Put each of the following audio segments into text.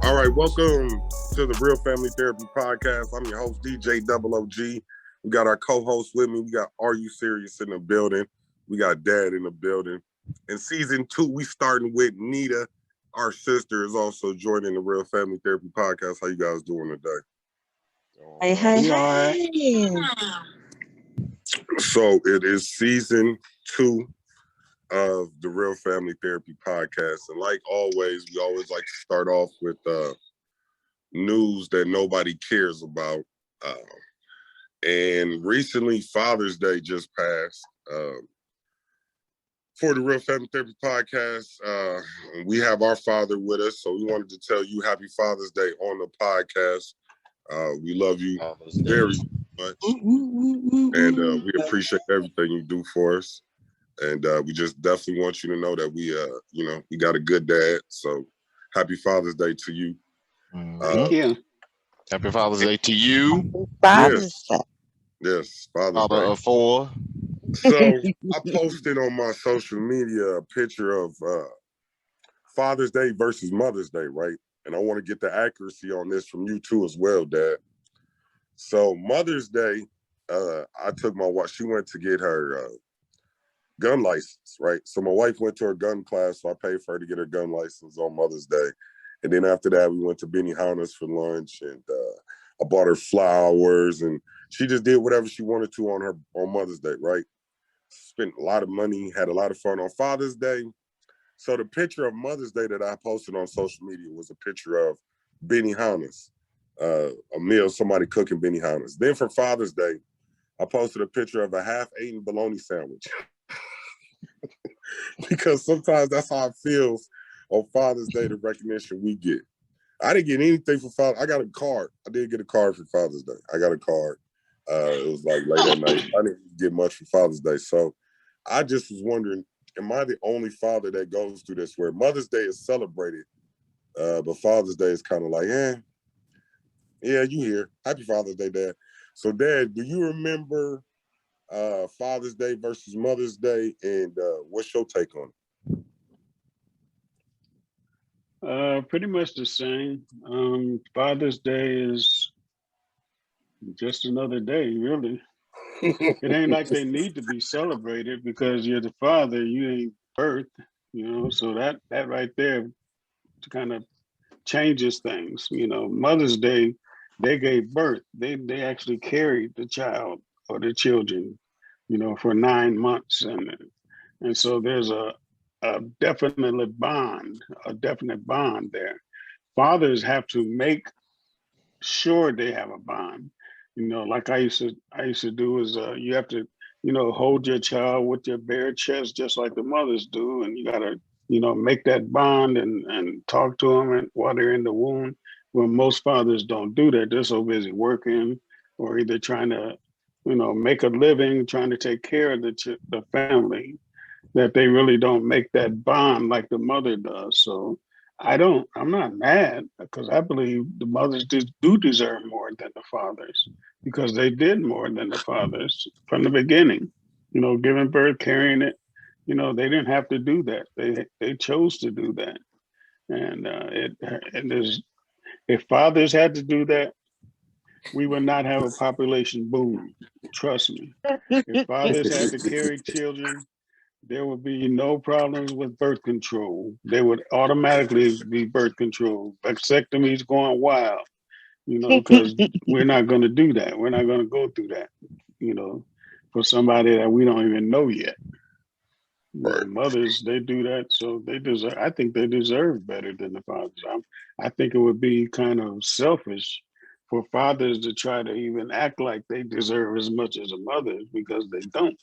All right, welcome to the Real Family Therapy Podcast. I'm your host, DJ Double OG. We got our co-host with me. We got Are You Serious in the building. We got Dad in the building. In season 2, we starting with Nita. Our sister is also joining the Real Family Therapy Podcast. How you guys doing today? Hey. So it is season 2 of the Real Family Therapy Podcast. And like always, we always like to start off with news that nobody cares about. And recently, Father's Day just passed. For the Real Family Therapy Podcast, we have our father with us, so we wanted to tell you Happy Father's Day on the podcast. We love you very much, and we appreciate everything you do for us. And we just definitely want you to know that we got a good dad. So Happy Father's Day to you. Thank you. Happy Father's Day to you. Father's Day. Yes, Father's Father Day. of 4. So I posted on my social media a picture of Father's Day versus Mother's Day, right? And I want to get the accuracy on this from you too as well, Dad. So Mother's Day, I took my wife, she went to get her gun license, right? So my wife went to her gun class, so I paid for her to get her gun license on Mother's Day. And then after that, we went to Benihana's for lunch, and I bought her flowers, and she just did whatever she wanted to on Mother's Day, right? Spent a lot of money, had a lot of fun on Father's Day. So the picture of Mother's Day that I posted on social media was a picture of Benihana's, a meal, somebody cooking Benihana's. Then for Father's Day, I posted a picture of a half-eaten bologna sandwich. Because sometimes that's how it feels on Father's Day, the recognition we get. I didn't get anything for Father's. I got a card. I did get a card for Father's Day. I got a card. It was like late at night. I didn't get much for Father's Day. So I just was wondering, am I the only father that goes through this where Mother's Day is celebrated, but Father's Day is kind of like, yeah, you here. Happy Father's Day, Dad. So, Dad, do you remember Father's Day versus Mother's Day, and what's your take on it? Pretty much the same. Father's Day is just another day, really. It ain't like they need to be celebrated because you're the father, you ain't birth, so that right there kind of changes things. Mother's Day, they gave birth. They actually carried the child or the children, for 9 months. And so there's a definite bond there. Fathers have to make sure they have a bond. Like I used to do is you have to, hold your child with your bare chest, just like the mothers do. And you got to, make that bond and talk to them while they're in the womb. Well, most fathers don't do that. They're so busy working or either trying to, make a living, trying to take care of the family, that they really don't make that bond like the mother does. So I'm not mad because I believe the mothers do deserve more than the fathers because they did more than the fathers from the beginning, giving birth, carrying it, they didn't have to do that. They chose to do that. And if fathers had to do that, we would not have a population boom. Trust me. If fathers had to carry children, there would be no problems with birth control. They would automatically be birth control. Vasectomies going wild, because we're not going to do that. We're not going to go through that, for somebody that we don't even know yet. Right. Mothers, they do that, so they deserve. I think they deserve better than the fathers. I think it would be kind of selfish for fathers to try to even act like they deserve as much as the mothers because they don't.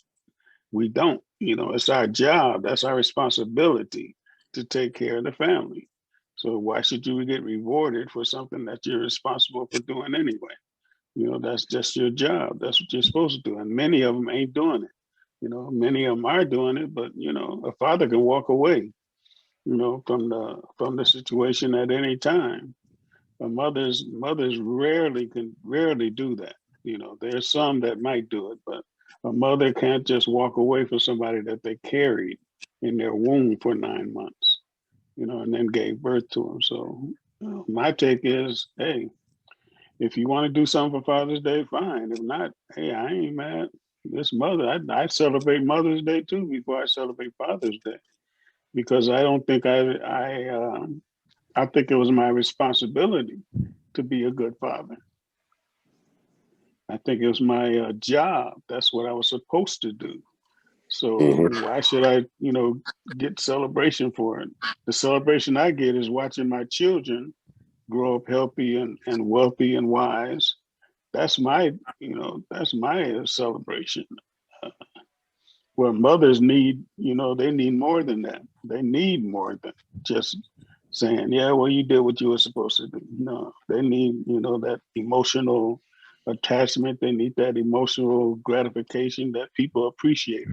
We don't. It's our job. That's our responsibility to take care of the family. So why should you get rewarded for something that you're responsible for doing anyway? That's just your job. That's what you're supposed to do. And many of them ain't doing it. Many of them are doing it, but a father can walk away, from the situation at any time. But mothers rarely do that. There's some that might do it, but a mother can't just walk away from somebody that they carried in their womb for 9 months, and then gave birth to them. So My take is, hey, if you want to do something for Father's Day, fine. If not, hey, I ain't mad. This mother, I celebrate Mother's Day too before I celebrate Father's Day, because I don't think I think it was my responsibility to be a good father. I think it was my job. That's what I was supposed to do. So Mhm. why should I, get celebration for it? The celebration I get is watching my children grow up healthy and wealthy and wise. That's that's my celebration. Uh, Where mothers need, they need more than that. They need more than just saying, yeah, well, you did what you were supposed to do. No, they need, that emotional attachment. They need that emotional gratification that people appreciate.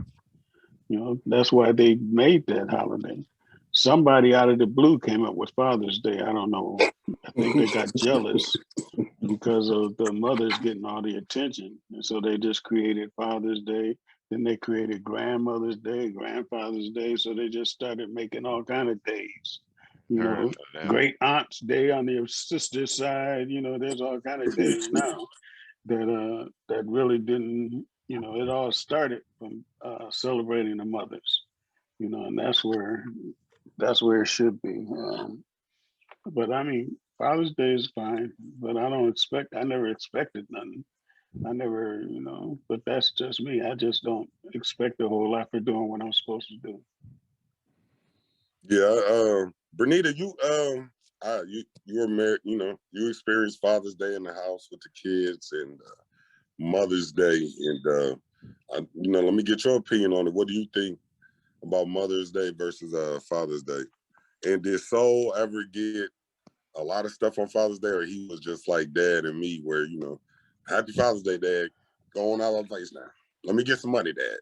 That's why they made that holiday. Somebody out of the blue came up with Father's Day. I don't know. I think they got jealous because of the mothers getting all the attention. And so they just created Father's Day. Then they created Grandmother's Day, Grandfather's Day. So they just started making all kind of days. Heard of that. Great Aunt's Day on their sister's side. There's all kind of days now that really didn't. It all started from celebrating the mothers. And that's where it should be. But I mean, Father's Day is fine, but I never expected nothing. I never, but that's just me. I just don't expect a whole lot for doing what I'm supposed to do. Yeah, Bernita, you were married. You experienced Father's Day in the house with the kids and Mother's Day, and let me get your opinion on it. What do you think about Mother's Day versus Father's Day? And did Soul ever get a lot of stuff on Father's Day, or he was just like Dad and me, where Happy Father's Day, Dad, going out on face now. Let me get some money, Dad.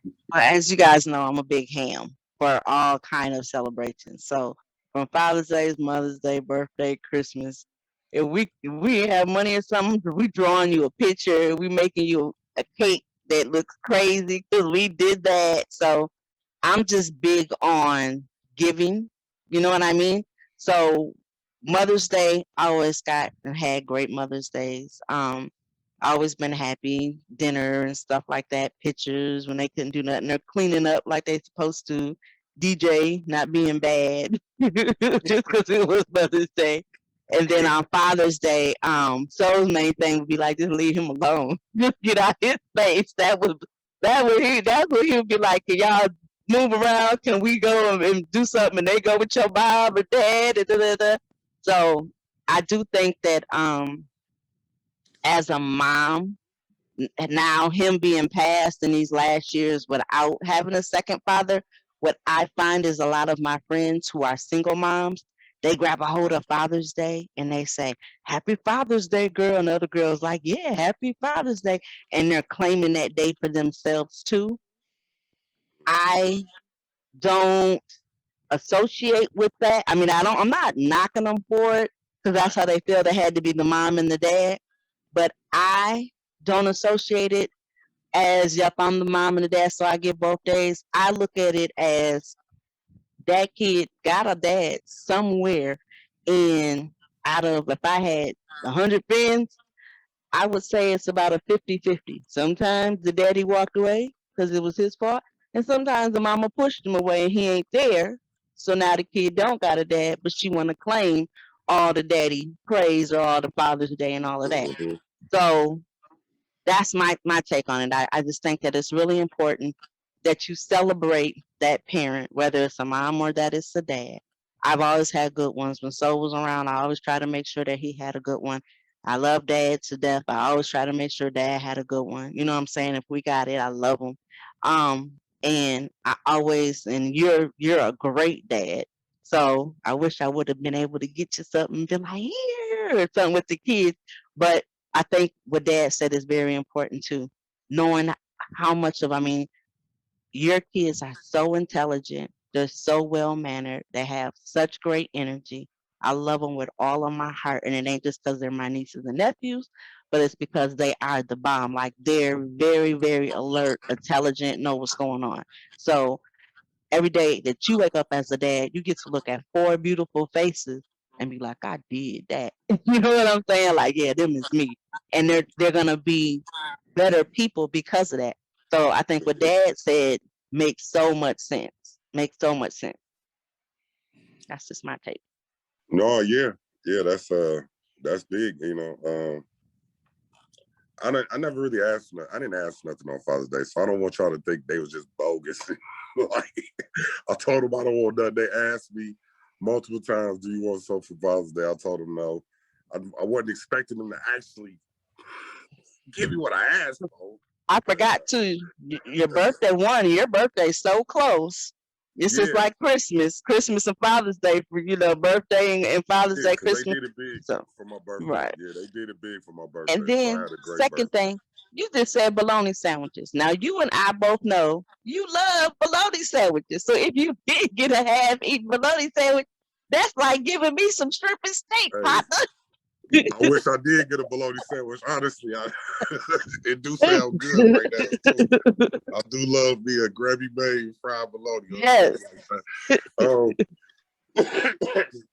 Well, as you guys know, I'm a big ham for all kind of celebrations. So from Father's Day, Mother's Day, birthday, Christmas. If we have money or something, we drawing you a picture, we making you a cake that looks crazy because we did that. So I'm just big on giving. You know what I mean? So Mother's Day, I always got and had great Mother's Days. Always been happy, dinner and stuff like that, pictures when they couldn't do nothing. They're cleaning up like they supposed to. DJ not being bad just because it was Mother's Day. And then on Father's Day, Soul's main thing would be like, just leave him alone. Just get out his face. That's what he would be like, can y'all move around? Can we go and do something? And they go with your mom or dad. And da, da, da. So I do think that as a mom, now him being passed in these last years without having a second father, what I find is a lot of my friends who are single moms, they grab a hold of Father's Day and they say, Happy Father's Day, girl. And the other girl's like, yeah, Happy Father's Day. And they're claiming that day for themselves too. I don't associate with that. I mean, I'm not knocking them for it because that's how they feel. They had to be the mom and the dad. But I don't associate it as, yep, I'm the mom and the dad, so I get both days. I look at it as that kid got a dad somewhere, and out of, if I had 100 friends, I would say it's about a 50-50. Sometimes the daddy walked away because it was his fault, and sometimes the mama pushed him away and he ain't there. So now the kid don't got a dad, but she want to claim all the daddy praise or all the Father's Day and all of that. Mhm. So that's my take on it. I just think that it's really important that you celebrate that parent, whether it's a mom or that it's a dad. I've always had good ones. When Soul was around, I always try to make sure that he had a good one. I love Dad to death. I always try to make sure Dad had a good one. You know what I'm saying? If we got it, I love him. And I always, and you're a great dad. So I wish I would have been able to get you something and be like, here, or something with the kids. But I think what Dad said is very important too. Knowing how much of, I mean, your kids are so intelligent. They're so well mannered. They have such great energy. I love them with all of my heart. And it ain't just because they're my nieces and nephews, but it's because they are the bomb. Like they're very, very alert, intelligent, know what's going on. So every day that you wake up as a dad, you get to look at 4 beautiful faces and be like, I did that. You know what I'm saying? Like, yeah, them is me. And they're gonna be better people because of that. So I think what Dad said makes so much sense. Makes so much sense. That's just my take. No, yeah, that's big. You know, I never really asked. I didn't ask nothing on Father's Day, so I don't want y'all to think they was just bogus. Like I told them I don't want nothing. They asked me multiple times, "Do you want something for Father's Day?" I told them no. I wasn't expecting them to actually give me what I asked for. I forgot too. Your birthday, your birthday's so close. It's just Yeah. like Christmas and Father's Day for birthday and Father's Yeah, Day, because Christmas. they did it big So for my birthday. right. Yeah, they did it big for my birthday. And So I then had a great second birthday. thing, you just said bologna sandwiches. Now you and I both know you love bologna sandwiches. So if you did get a half-eaten bologna sandwich, that's like giving me some shrimp and steak, Hey, partner. I wish I did get a bologna sandwich. Honestly, it do sound good right now too. I do love me a Grammy made fried bologna. Yes.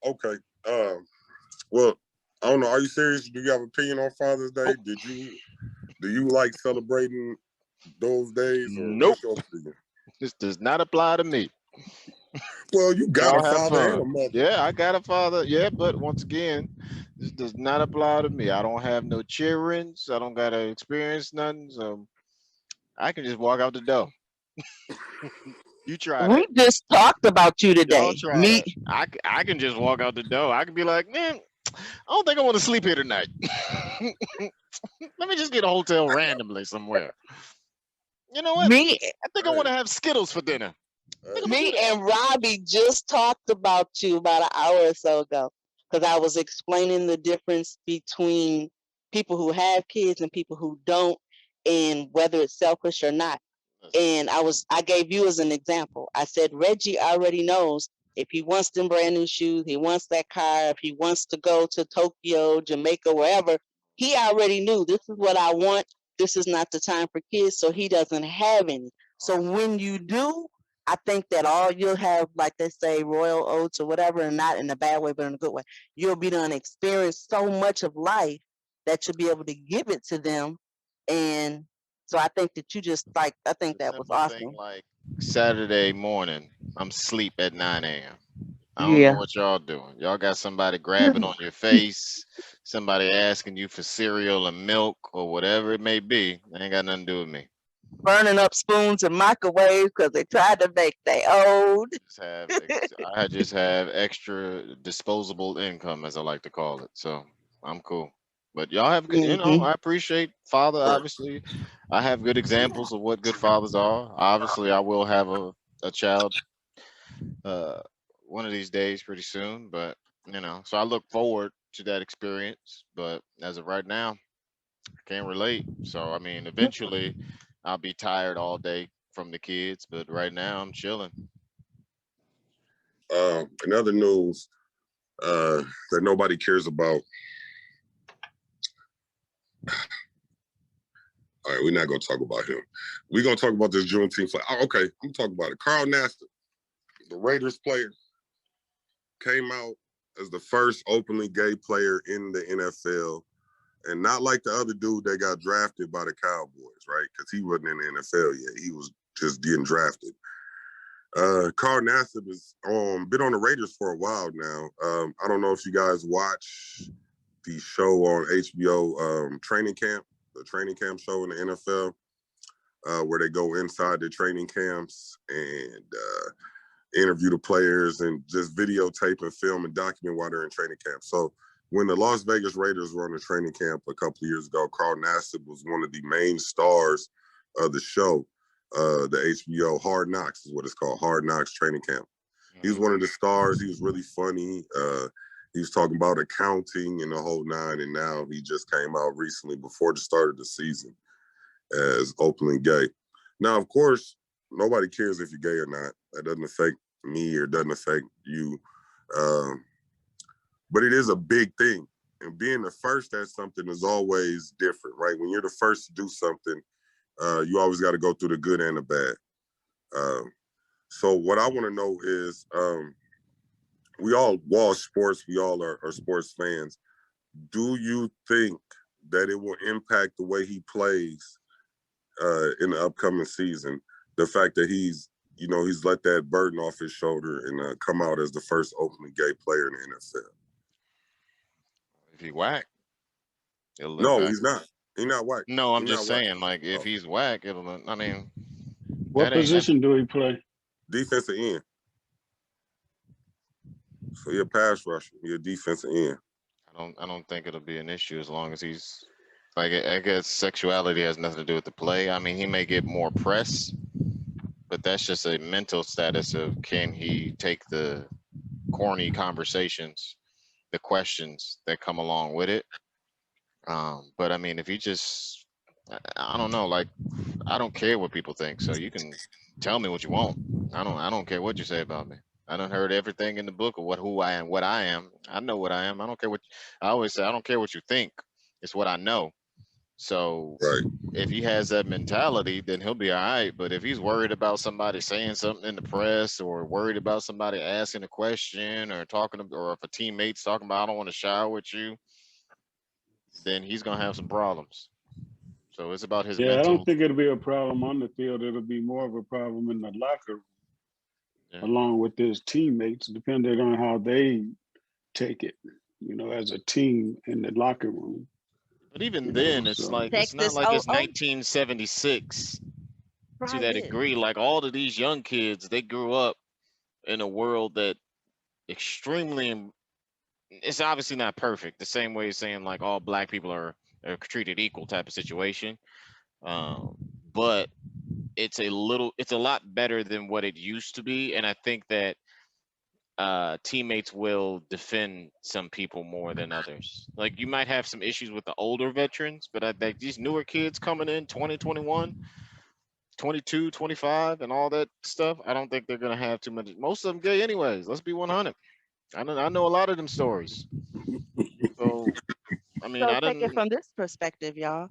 Okay. Well, I don't know. Are you serious? Do you have an opinion on Father's Day? Do you like celebrating those days? Or Nope. what's your opinion? This does not apply to me. Well, you got Y'all a have father and a fun. mother. Yeah, I got a father. Yeah, but once again, this does not apply to me. I don't have no children. I don't gotta experience nothing. So I can just walk out the door. You try We that. just talked about you Y'all today. try that. I can just walk out the door. I can be like, man, I don't think I want to sleep here tonight. Let me just get a hotel randomly somewhere. You know what? Me I think I want to have Skittles for dinner. Me and Robbie just talked about you about an hour or so ago because I was explaining the difference between people who have kids and people who don't, and whether it's selfish or not. And I gave you as an example. I said Reggie already knows if he wants them brand new shoes, he wants that car, if he wants to go to Tokyo, Jamaica, wherever, he already knew this is what I want. This is not the time for kids, so he doesn't have any. So when you do, I think that all you'll have, like they say, royal oats or whatever, and not in a bad way, but in a good way. You'll be done experience so much of life that you'll be able to give it to them. And so I think that you just like, I think that was Simple thing awesome. like Saturday morning, I'm asleep at 9 a.m. I don't know Yeah. what y'all doing. Y'all got somebody grabbing on your face, somebody asking you for cereal and milk or whatever it may be. That ain't got nothing to do with me. Burning up spoons and microwaves because they tried to make they old. I just have extra disposable income, as I like to call it. So I'm cool. But y'all have good, Mm-hmm. I appreciate father, obviously. I have good examples of what good fathers are. Obviously, I will have a child one of these days pretty soon, but so I look forward to that experience. But as of right now, I can't relate. So I mean, eventually I'll be tired all day from the kids, but right now I'm chilling. In other news that nobody cares about. All right, we're not gonna talk about him. We're gonna talk about this Juneteenth flag. Oh, okay, I'm gonna talk about it. Carl Nassib, the Raiders player, came out as the first openly gay player in the NFL, and not like the other dude that got drafted by the Cowboys, right? Because he wasn't in the NFL yet; he was just getting drafted. Carl Nassib has been on the Raiders for a while now. I don't know if you guys watch the show on HBO, Training Camp, the training camp show in the NFL, where they go inside the training camps and interview the players and just videotape and film and document while they're in training camp. So when the Las Vegas Raiders were on the training camp a couple of years ago, Carl Nassib was one of the main stars of the show. The HBO Hard Knocks is what it's called, Hard Knocks Training Camp. He was one of the stars. He was really funny. He was talking about accounting and the whole nine, and now he just came out recently before the start of the season as openly gay. Now, of course, nobody cares if you're gay or not. That doesn't affect me or doesn't affect you. But it is a big thing. And being the first at something is always different, right? When you're the first to do something, you always got to go through the good and the bad. So what I want to know is, we all watch sports. We all are sports fans. Do you think that it will impact the way he plays in the upcoming season? The fact that he's let that burden off his shoulder and come out as the first openly gay player in the NFL. If he whack, it'll No, impact. he's not. He's not white. No, I'm He's just not white. saying, like, if Oh. he's whack, it'll. I mean, What that ain't that. position do he play? Defensive end. So you're a pass rusher. You're a defensive end. I don't think it'll be an issue as long as he's like. I guess sexuality has nothing to do with the play. I mean, he may get more press, but that's just a mental status of can he take the corny conversations, the questions that come along with it. But I mean, if he just, I don't know, like, I don't care what people think. So you can tell me what you want. I don't care what you say about me. I done heard everything in the book of who I am, what I am. I know what I am. I don't care what, I always say, I don't care what you think. It's what I know. So Right. if he has that mentality, then he'll be all right. But if he's worried about somebody saying something in the press, or worried about somebody asking a question, or or if a teammate's talking about, I don't want to shower with you, then he's gonna have some problems. So it's about his Yeah, I don't mental. think it'll be a problem on the field. It'll be more of a problem in the locker room, Yeah. along with his teammates, depending on how they take it, as a team in the locker room. But even You then, know, it's so like it's not Texas like it's O. 1976 to Try that this. degree. Like all of these young kids, they grew up in a world that extremely. It's obviously not perfect. The same way as saying like all black people are treated equal type of situation. Um, but it's a lot better than what it used to be, and I think that teammates will defend some people more than others. Like you might have some issues with the older veterans, but I think these newer kids coming in 2021, 22, 25, and all that stuff, I don't think they're gonna have too much. Most of them gay anyways. Let's be 100. I know a lot of them stories. So I mean, So I take it didn't. from this perspective, y'all.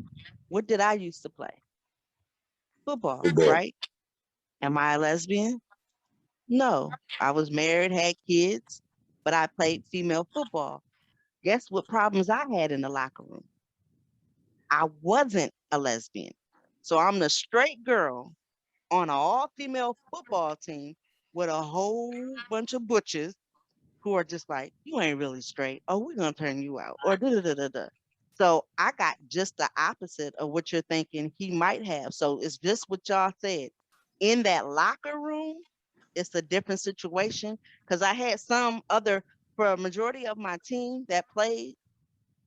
What did I used to play? Football, Football. right? Am I a lesbian? No. I was married, had kids, but I played female football. Guess what problems I had in the locker room? I wasn't a lesbian. So I'm the straight girl on an all-female football team with a whole bunch of butches who are just like, you ain't really straight. Oh, we're gonna turn you out. Or da da da da da. So I got just the opposite of what you're thinking he might have. So it's just what y'all said. In that locker room, it's a different situation. Cause I had some other for a majority of my team that played,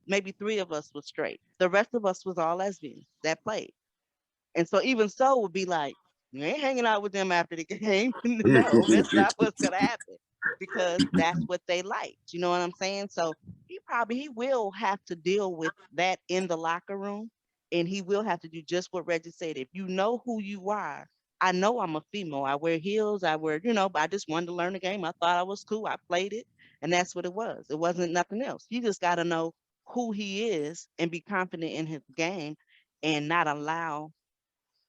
maybe 3 of us was straight. The rest of us was all lesbians that played. And so even so would be like, you ain't hanging out with them after the game. No, that's not what's gonna happen because that's what they liked. You know what I'm saying? So he will have to deal with that in the locker room, and he will have to do just what Reggie said. If you know who you are, I know I'm a female. I wear heels. I wear, but I just wanted to learn the game. I thought I was cool. I played it, and that's what it was. It wasn't nothing else. You just got to know who he is and be confident in his game, and not allow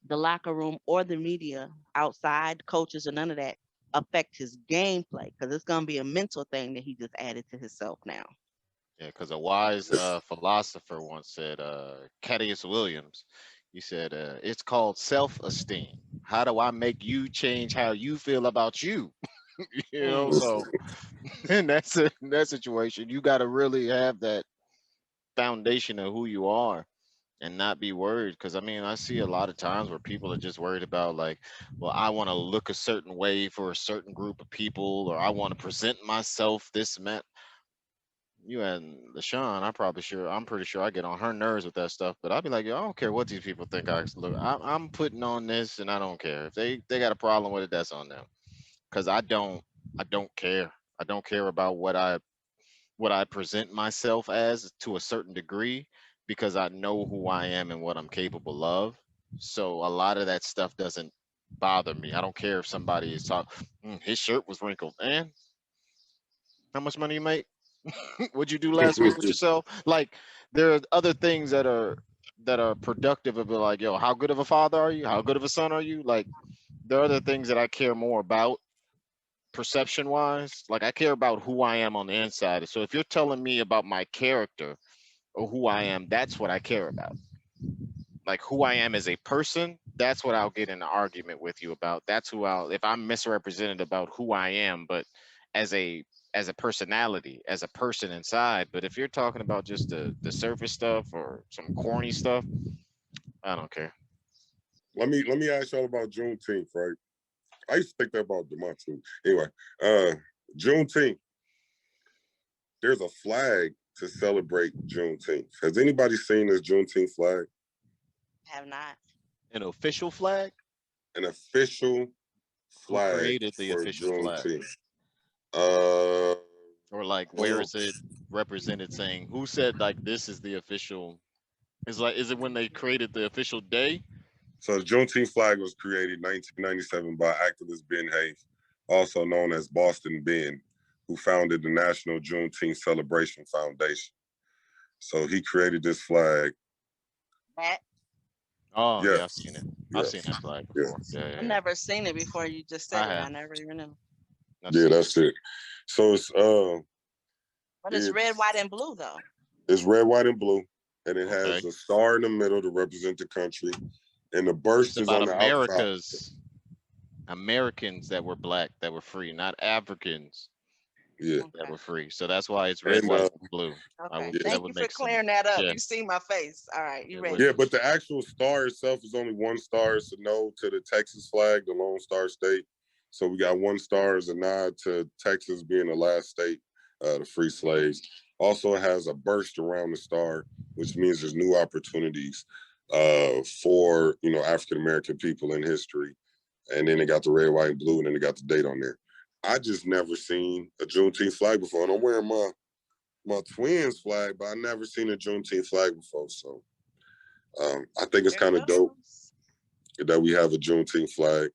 the locker room or the media outside, coaches or none of that affect his gameplay because it's going to be a mental thing that he just added to himself now. Yeah, because a wise philosopher once said, Cadius Williams, he said, it's called self-esteem. How do I make you change how you feel about you? So in that situation, you got to really have that foundation of who you are and not be worried. Because I mean, I see a lot of times where people are just worried about like, well, I want to look a certain way for a certain group of people, or I want to present myself this and that. You and LaShawn, I'm pretty sure I get on her nerves with that stuff. But I'll be like, yo, I don't care what these people think I look. I'm putting on this, and I don't care if they got a problem with it. That's on them. Because I don't care. I don't care about what I present myself as to a certain degree, because I know who I am and what I'm capable of. So a lot of that stuff doesn't bother me. I don't care if somebody is talking. His shirt was wrinkled, and how much money you make? What'd you do last week with yourself? Like there are other things that are productive of it, like, yo, how good of a father are you? How good of a son are you? Like there are other things that I care more about perception wise, like I care about who I am on the inside. So if you're telling me about my character or who I am, that's what I care about. Like who I am as a person, that's what I'll get in an argument with you about. That's who I'll, if I'm misrepresented about who I am, but as a as a personality, as a person inside. But if you're talking about just the surface stuff or some corny stuff, I don't care. Let me ask y'all about Juneteenth, right? I used to think that about Demont too. Anyway, Juneteenth. There's a flag to celebrate Juneteenth. Has anybody seen this Juneteenth flag? Have not. An official flag? An official Who flag created the for official flag? Juneteenth. Uh, Or like where is it represented saying who said like this is the official? Is like is it when they created the official day? So the Juneteenth flag was created in 1997 by activist Ben Hayes, also known as Boston Ben, who founded the National Juneteenth Celebration Foundation. So he created this flag. That Oh yeah, Yes. I've seen it. Yeah. I've seen that flag Yeah. before. Yeah, yeah, I've yeah. never seen it before. You just said I it. I have. never even knew. I've Yeah, seen it. that's it. So it's But it's red, white, and blue though. it's red, white, and blue, and it Okay. has a star in the middle to represent the country, and the It's burst is about on the outside. Americans that were black, that were free, not Africans Yeah, that Okay. were free. So that's why it's red, and white, and blue. I Okay. would Yeah. that Thank would you for make sense. clearing that up. Yeah. You see my face. All right. You It ready? would. yeah, but the actual star itself is only one star. It's a nod to the Texas flag, the Lone Star State. So we got one star as a nod to Texas being the last state to free slaves. Also, it has a burst around the star, which means there's new opportunities for African American people in history. And then they got the red, white, and blue, and then they got the date on there. I just never seen a Juneteenth flag before, and I'm wearing my twins flag, but I never seen a Juneteenth flag before. So I think it's There kind it of dope goes. that we have a Juneteenth flag.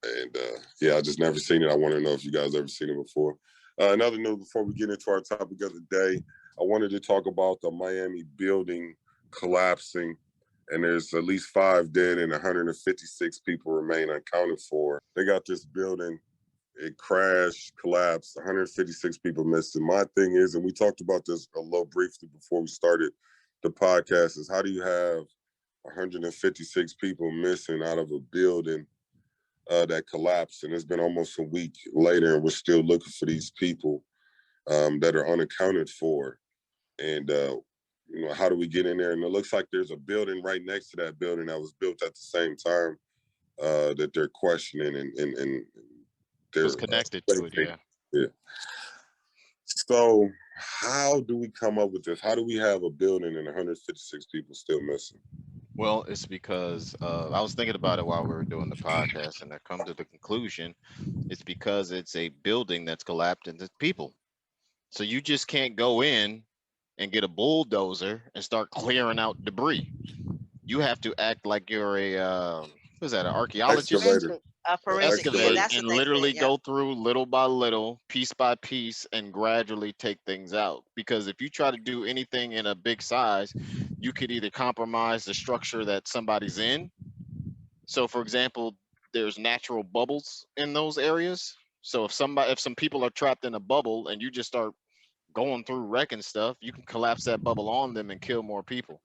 And yeah, I just never seen it. I want to know if you guys ever seen it before. Another news before we get into our topic of the day, I wanted to talk about the Miami building collapsing, and there's at least 5 dead and 156 people remain unaccounted for. They got this building, it crashed, collapsed, 156 people missing. My thing is, and we talked about this a little briefly before we started the podcast, is how do you have 156 people missing out of a building that collapsed, and it's been almost a week later, and we're still looking for these people that are unaccounted for. And how do we get in there? And it looks like there's a building right next to that building that was built at the same time that they're questioning, and they're It's connected to it, yeah. Yeah. So how do we come up with this? How do we have a building and 156 people still missing? Well, it's because I was thinking about it while we were doing the podcast, and I come to the conclusion it's because it's a building that's collapsed into people. So you just can't go in and get a bulldozer and start clearing out debris. You have to act like you're a what's that, an archaeologist? Excavator. A forensic. Yeah, Excavate that's and what they literally said. Yeah. go through little by little, piece by piece, and gradually take things out. Because if you try to do anything in a big size, you could either compromise the structure that somebody's in. So, for example, there's natural bubbles in those areas. So if some people are trapped in a bubble and you just start going through wrecking stuff, you can collapse that bubble on them and kill more people.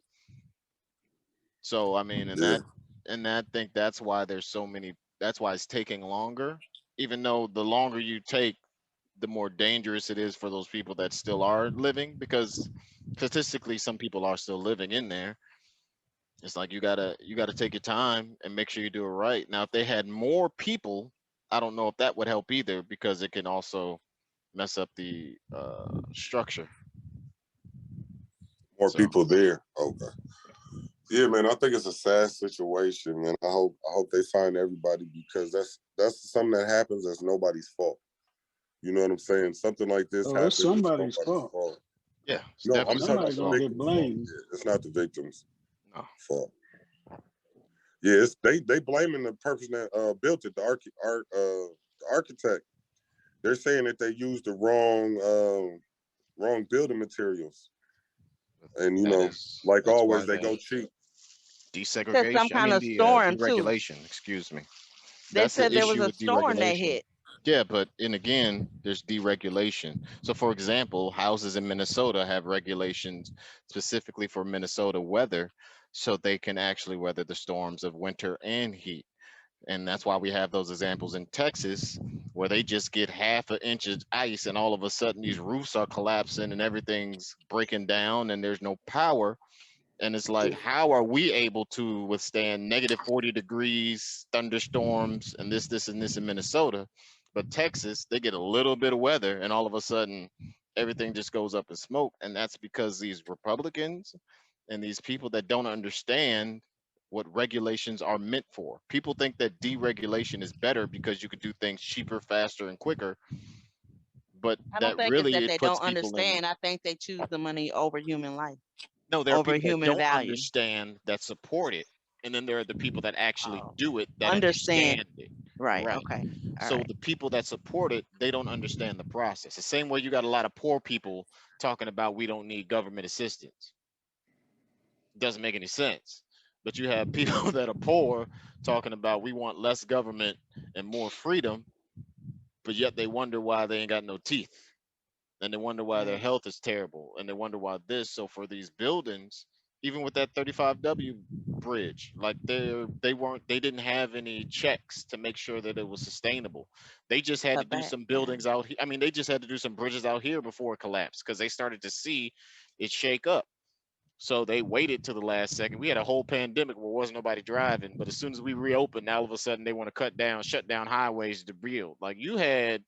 So I mean, I think that's why there's so many. That's why it's taking longer. Even though the longer you take, the more dangerous it is for those people that still are living, because statistically, some people are still living in there. It's like you gotta take your time and make sure you do it right. Now, if they had more people, I don't know if that would help either, because it can also mess up the structure. More So, people there. Okay. Yeah, man, I think it's a sad situation, man. I hope they find everybody, because that's something that happens that's nobody's fault. You know what I'm saying? Something like this Oh, happens. it's somebody's fault. yeah, it's No, I'm definitely talking about Somebody the gonna get victim's fault. blamed. Yeah, it's not the victim's No. fault. Yeah, it's they blaming the person that built it, the architect. They're saying that they used the wrong building materials, and like That's always, why they that go cheap. desegregation. kind of storm, too. deregulation. Excuse me. They That's the said there was issue a with storm that deregulation. hit. Yeah, but and again, there's deregulation. So, for example, houses in Minnesota have regulations specifically for Minnesota weather, so they can actually weather the storms of winter and heat. And that's why we have those examples in Texas where they just get half an inch of ice and all of a sudden these roofs are collapsing and everything's breaking down and there's no power. And it's like, how are we able to withstand negative 40 degrees, thunderstorms, and this, and this in Minnesota? But Texas, they get a little bit of weather and all of a sudden everything just goes up in smoke. And that's because these Republicans and these people that don't understand what regulations are meant for. People think that deregulation is better because you could do things cheaper, faster, and quicker. But I don't that think it's that really they it puts don't people in. understand. I think they choose the money over human life, No, there are over people that human don't value. understand that support it. And then there are the people that actually Oh, do it that understand. understand it. Right. Right. Okay. All So right. the people that support it, they don't understand the process. The same way you got a lot of poor people talking about we don't need government assistance. Doesn't make any sense. But you have people that are poor talking about we want less government and more freedom, but yet they wonder why they ain't got no teeth. And they wonder why their Mm. health is terrible. And they wonder why this. So for these buildings, even with that 35W bridge, like they didn't have any checks to make sure that it was sustainable. They just had to Cut do back. some Yeah. buildings out here. I mean, they just had to do some bridges out here before it collapsed because they started to see it shake up. So they waited to the last second. We had a whole pandemic where wasn't nobody driving, but as soon as we reopened, now all of a sudden they want to shut down highways to build. Like you had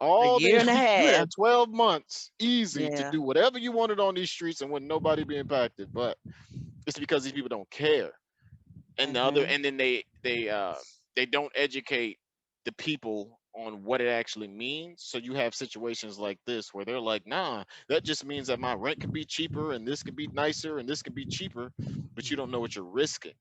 A all year the and a you half. had 12 months easy to Yeah. do whatever you wanted on these streets and wouldn't nobody be impacted. But it's because these people don't care. And the other Mm-hmm. and then they don't educate the people on what it actually means. So you have situations like this where they're like, nah, that just means that my rent could be cheaper and this could be nicer and this could be cheaper, but you don't know what you're risking.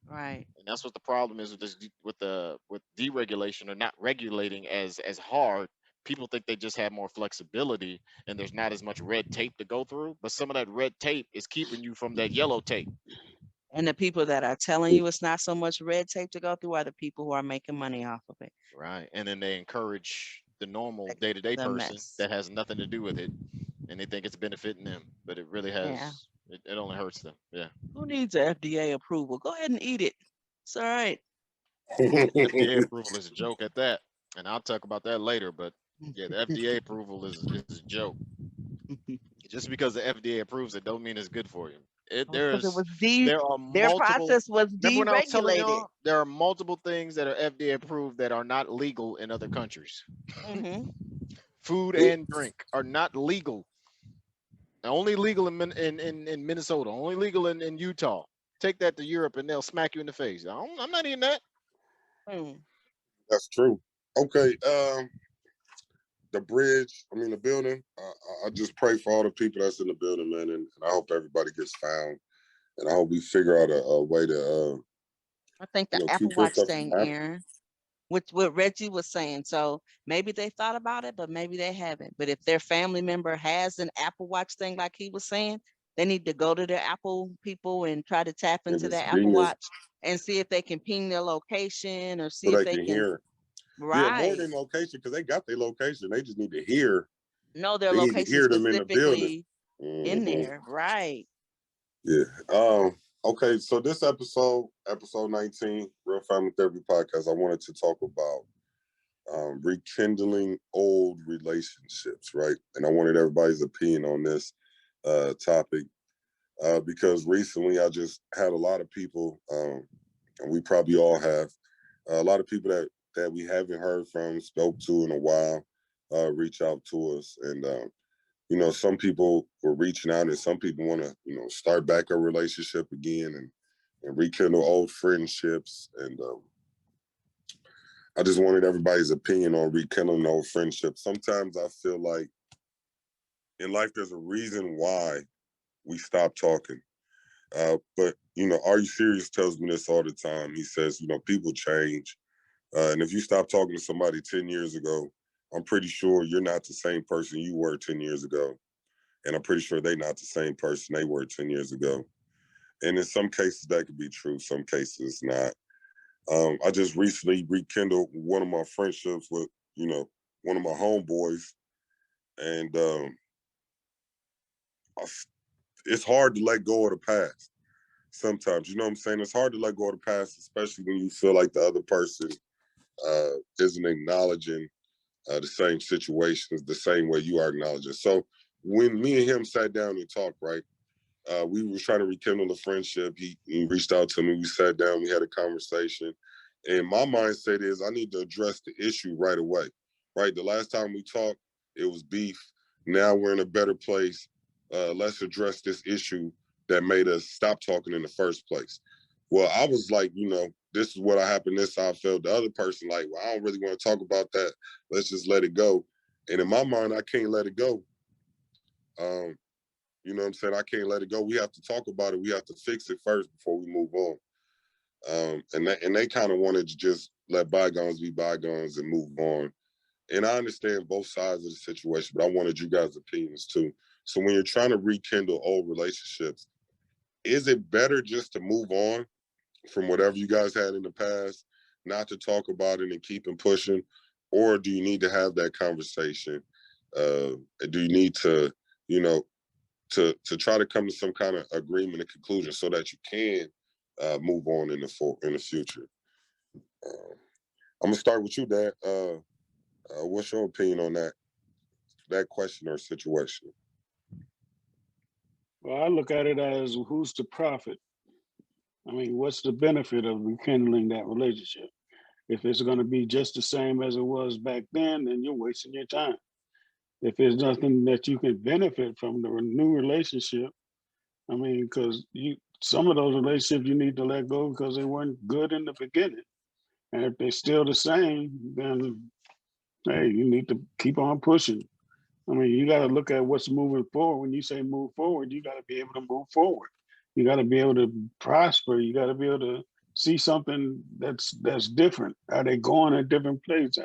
Right. And that's what the problem is with with deregulation or not regulating as hard. People think they just have more flexibility and there's not as much red tape to go through, but some of that red tape is keeping you from that yellow tape. And the people that are telling you it's not so much red tape to go through are the people who are making money off of it. Right. And then they encourage the normal Like day-to-day the person mess. that has nothing to do with it and they think it's benefiting them, but it really Yeah. it only hurts them. Yeah. Who needs a FDA approval? Go ahead and eat it. It's all right. FDA approval is a joke at that. And I'll talk about that later, but yeah, the FDA approval is a joke. Just because the FDA approves it don't mean it's good for you. Because it was There are their multiple. process was Remember when I was telling deregulated. y'all there are multiple things that are FDA approved that are not legal in other countries. Mm-hmm. Food and drink are not legal. Only legal in Minnesota. Only legal in Utah. Take that to Europe and they'll smack you in the face. I'm not eating that. Mm. That's true. Okay, the bridge. I mean, the building. I just pray for all the people that's in the building, man, and I hope everybody gets found, and I hope we figure out a way to, I think the Apple keep this Watch stuff from thing, happening. Aaron, which what Reggie was saying. So maybe they thought about it, but maybe they haven't. But if their family member has an Apple Watch thing, like he was saying, they need to go to their Apple people and try to tap And into it's their Apple genius Watch and see if they can ping their location or so see if they they can can. hear. Yeah, more Right. than location because they got their location. They just need to hear. Know their They need to location hear them in the building. specifically in Mhm. there. Right. Yeah. Okay. So this episode 19, Real Family Therapy Podcast, I wanted to talk about rekindling old relationships, right? And I wanted everybody's opinion on this topic because recently I just had a lot of people, and we probably all have a lot of people that we haven't heard from, spoke to in a while, reach out to us, and some people were reaching out, and some people want to, start back a relationship again and rekindle old friendships. And I just wanted everybody's opinion on rekindling old friendships. Sometimes I feel like in life there's a reason why we stop talking. But Are You Serious tells me this all the time. He says, people change. And if you stop talking to somebody 10 years ago, I'm pretty sure you're not the same person you were 10 years ago. And I'm pretty sure they're not the same person they were 10 years ago. And in some cases that could be true, some cases not. I just recently rekindled one of my friendships with you know, one of my homeboys, and it's hard to let go of the past. Sometimes, you know what I'm saying? It's hard to let go of the past, especially when you feel like the other person isn't acknowledging the same situations the same way you are acknowledging. So when me and him sat down and talked, right, we were trying to rekindle the friendship. He reached out to me. We sat down. We had a conversation. And my mindset is I need to address the issue right away. Right. The last time we talked, it was beef. Now we're in a better place. Let's address this issue that made us stop talking in the first place. Well, I was like, you know, this is what happened. This is how I felt. The other person, like, well, I don't really want to talk about that. Let's just let it go. And in my mind, I can't let it go. You know what I'm saying? I can't let it go. We have to talk about it. We have to fix it first before we move on. And they kind of wanted to just let bygones be bygones and move on. And I understand both sides of the situation, but I wanted you guys' opinions too. So when you're trying to rekindle old relationships, is it better just to move on from whatever you guys had in the past, not to talk about it and keep it pushing? Or do you need to have that conversation? Do you need to, you know, to try to come to some kind of agreement and conclusion so that you can move on in the future? I'm gonna start with you, Dad. What's your opinion on that question or situation? Well, I look at it as who's the profit? I mean, what's the benefit of rekindling that relationship? If it's going to be just the same as it was back then you're wasting your time. If there's nothing that you can benefit from the new relationship, I mean, because some of those relationships you need to let go because they weren't good in the beginning. And if they're still the same, then hey, you need to keep on pushing. I mean, you got to look at what's moving forward. When you say move forward, you got to be able to move forward. You got to be able to prosper. You got to be able to see something that's different. Are they going a different place?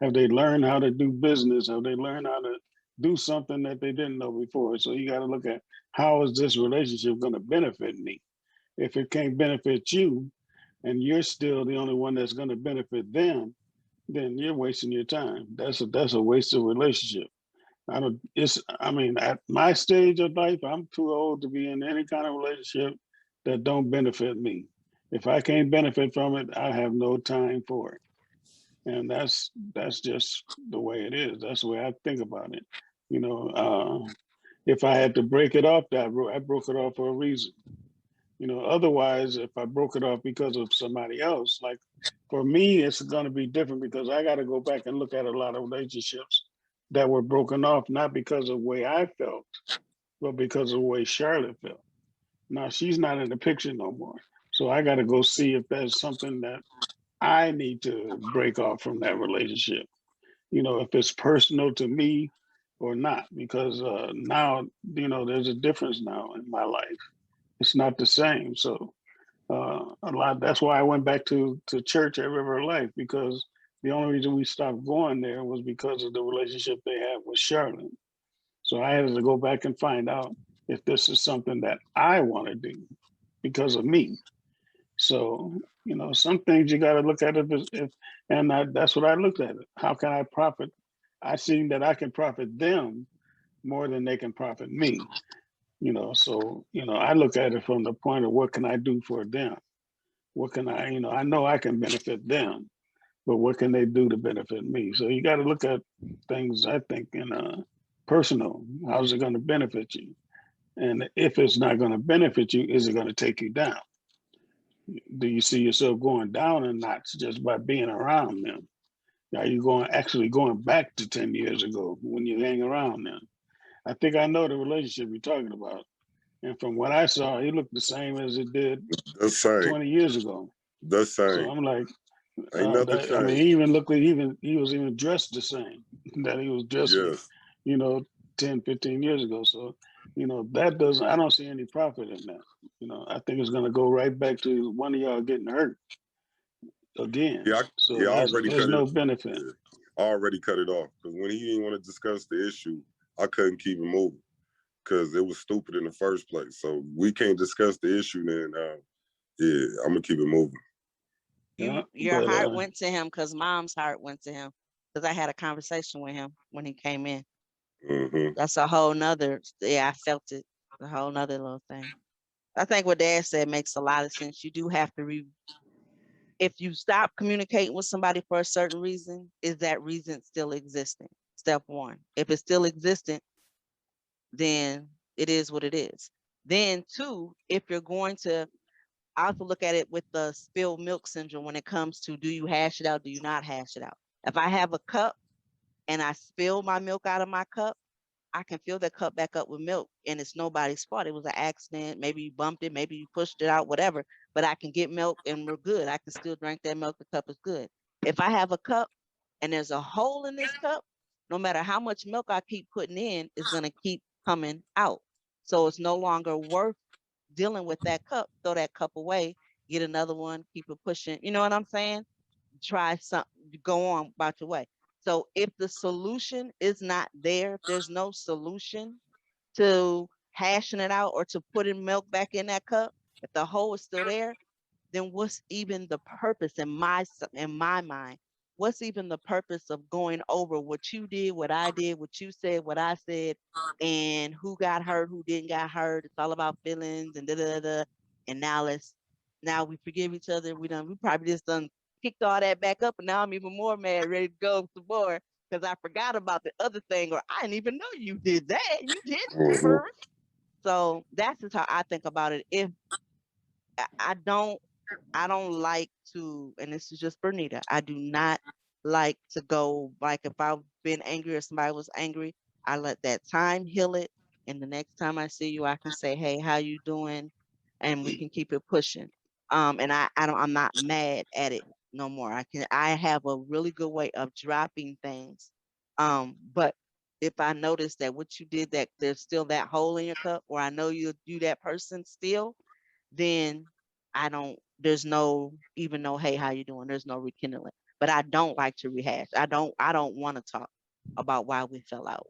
Have they learned how to do business? Have they learned how to do something that they didn't know before? So you got to look at how is this relationship going to benefit me? If it can't benefit you, and you're still the only one that's going to benefit them, then you're wasting your time. That's a wasted relationship. I mean, at my stage of life, I'm too old to be in any kind of relationship that don't benefit me. If I can't benefit from it, I have no time for it. And that's just the way it is. That's the way I think about it. You know, if I had to break it off, I broke it off for a reason. You know, otherwise, if I broke it off because of somebody else, like for me, it's going to be different because I got to go back and look at a lot of relationships that were broken off, not because of the way I felt, but because of the way Charlotte felt. Now she's not in the picture no more. So I got to go see if there's something that I need to break off from that relationship. You know, if it's personal to me or not, because now, you know, there's a difference now in my life. It's not the same. So that's why I went back to church at River of Life, because the only reason we stopped going there was because of the relationship they had with Charlotte. So I had to go back and find out if this is something that I want to do because of me. So, you know, some things you got to look at it that's what I looked at it. How can I profit? I seen that I can profit them more than they can profit me. You know, so, you know, I look at it from the point of what can I do for them? What can I, you know I can benefit them, but what can they do to benefit me? So you got to look at things, I think, in personal. How's it going to benefit you? And if it's not going to benefit you, is it going to take you down? Do you see yourself going down in knots just by being around them? Are you actually going back to 10 years ago when you hang around them? I think I know the relationship you're talking about. And from what I saw, he looked the same as it did The same. 20 years ago. The So same. I'm like, Ain't nothing I mean, changed. he even looked like he was even dressed the same that he was dressing, Yes. you know, 10, 15 years ago. So, you know, I don't see any profit in that. You know, I think it's going to go right back to one of y'all getting hurt again. Yeah, So I already there's cut no it. benefit. Yeah, I already cut it off because when he didn't want to discuss the issue, I couldn't keep it moving because it was stupid in the first place. So we can't discuss the issue. Then, yeah, I'm gonna keep it moving. Yeah, Your but heart went to him because mom's heart went to him. because I had a conversation with him when he came in. Hmm. That's a whole nother, yeah, I felt it. A whole nother little thing. I think what Dad said makes a lot of sense. You do have to if you stop communicating with somebody for a certain reason, is that reason still existing? Step one. If it's still existent, then it is what it is. Then two, if you're going to, I also look at it with the spilled milk syndrome when it comes to, do you hash it out? Do you not hash it out? If I have a cup and I spill my milk out of my cup, I can fill that cup back up with milk and it's nobody's fault. It was an accident. Maybe you bumped it, maybe you pushed it out, whatever. But I can get milk and we're good. I can still drink that milk. The cup is good. If I have a cup and there's a hole in this cup, no matter how much milk I keep putting in, it's going to keep coming out. So it's no longer worth dealing with that cup. Throw that cup away, get another one, keep it pushing. You know what I'm saying? Try something, go on about your way. So if the solution is not there, if there's no solution to hashing it out or to putting milk back in that cup, if the hole is still there, then what's even the purpose in my mind? What's even the purpose of going over what you did, what I did, what you said, what I said, and who got hurt, who didn't get hurt? It's all about feelings and da da da. And now we forgive each other. We probably just done kicked all that back up, and now I'm even more mad, ready to go some more because I forgot about the other thing, or I didn't even know you did that. You did it Hmm. first. So that's just how I think about it. If I don't like to, and this is just Bernita, I do not like to go, like if I've been angry or somebody was angry, I let that time heal it. And the next time I see you, I can say, hey, how you doing? And we can keep it pushing. And I'm not mad at it no more. I have a really good way of dropping things. But if I notice that what you did, that there's still that hole in your cup, or I know you that person still, then there's no, even no, hey, how you doing? There's no rekindling. But I don't like to rehash. I don't want to talk about why we fell out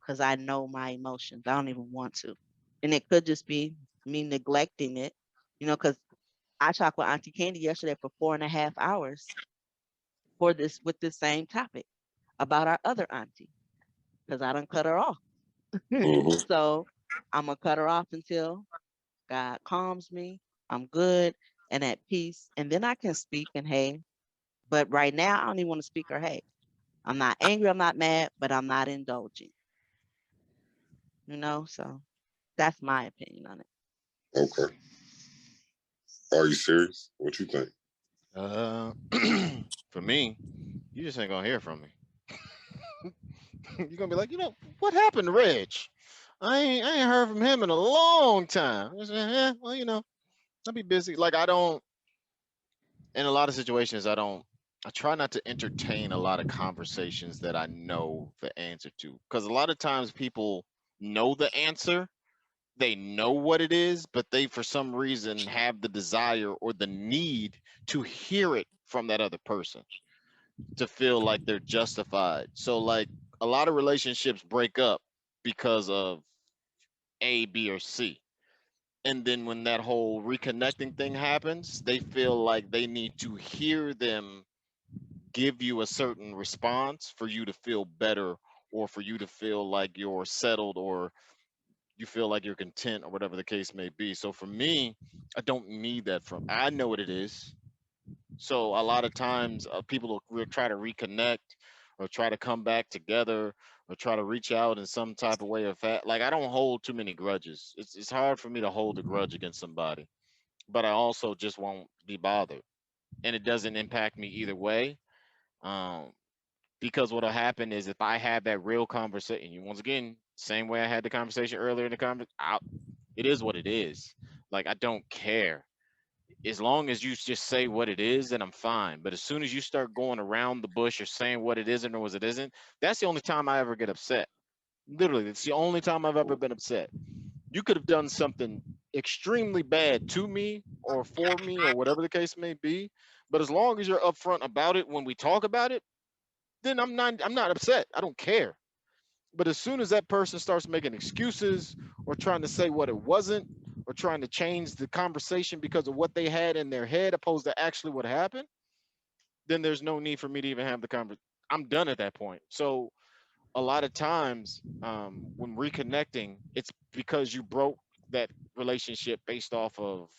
because I know my emotions. I don't even want to. And it could just be me neglecting it, because I talked with Auntie Candy yesterday for 4.5 hours with this same topic about our other auntie because I done cut her off. Hmm. So I'm gonna cut her off until God calms me, I'm good and at peace, and then I can speak and hey. But right now, I don't even want to speak or hey. I'm not angry, I'm not mad, but I'm not indulging. So that's my opinion on it. Okay. Are you serious? What you think? Uh, for me, you just ain't gonna hear from me. You're gonna be like, what happened to Reg? I ain't heard from him in a long time. I say, yeah, well, I'll be busy. Like I don't, in a lot of situations, I try not to entertain a lot of conversations that I know the answer to. Because a lot of times people know the answer, they know what it is, but they for some reason have the desire or the need to hear it from that other person to feel like they're justified. So like a lot of relationships break up because of A, B, or C. And then when that whole reconnecting thing happens, they feel like they need to hear them give you a certain response for you to feel better or for you to feel like you're settled or you feel like you're content or whatever the case may be. So for me, I don't need that from. I know what it is. So a lot of times people will try to reconnect or try to come back together or try to reach out in some type of way or like I don't hold too many grudges. It's hard for me to hold a grudge against somebody, but I also just won't be bothered, and it doesn't impact me either way. Um, because what'll happen is if I have that real conversation, once again, same way I had the conversation earlier in the conversation, it is what it is. Like I don't care as long as you just say what it is, then I'm fine. But as soon as you start going around the bush or saying what it isn't or what it isn't, that's the only time I ever get upset. Literally, it's the only time I've ever been upset. You could have done something extremely bad to me or for me or whatever the case may be. But as long as you're upfront about it when we talk about it, then I'm not upset. I don't care. But as soon as that person starts making excuses or trying to say what it wasn't or trying to change the conversation because of what they had in their head opposed to actually what happened, then there's no need for me to even have the conversation. I'm done at that point. So a lot of times, when reconnecting, it's because you broke that relationship based off of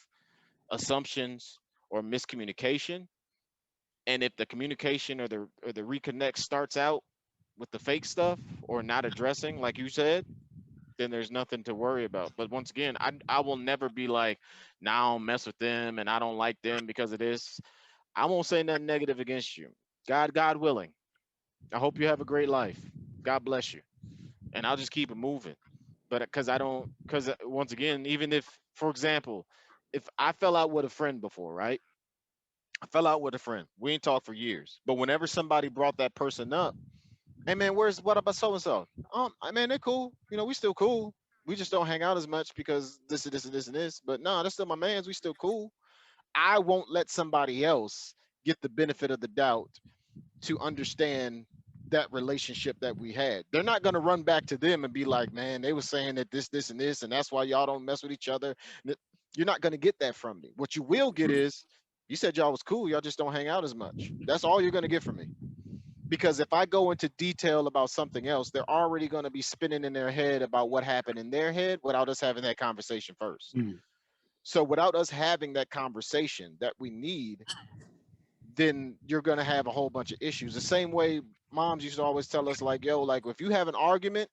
assumptions or miscommunication. And if the communication or the reconnect starts out with the fake stuff or not addressing, like you said, then there's nothing to worry about. But once again, I will never be like, nah, I don't mess with them and I don't like them because of this. I won't say nothing negative against you. God willing. I hope you have a great life. God bless you. And I'll just keep it moving. But because I don't, because once again, even if, for example, if I fell out with a friend before, right? I fell out with a friend. We ain't talked for years. But whenever somebody brought that person up, hey man, what about so and so? Man, they're cool. We still cool. We just don't hang out as much because this and this and this and this. But no, that's still my man's. We still cool. I won't let somebody else get the benefit of the doubt to understand that relationship that we had. They're not gonna run back to them and be like, man, they were saying that this, and this, and that's why y'all don't mess with each other. You're not gonna get that from me. What you will get is, you said y'all was cool, y'all just don't hang out as much. That's all you're gonna get from me. Because if I go into detail about something else, they're already going to be spinning in their head about what happened in their head without us having that conversation first. Mm. So without us having that conversation that we need, then you're going to have a whole bunch of issues. The same way moms used to always tell us, like, yo, like if you have an argument,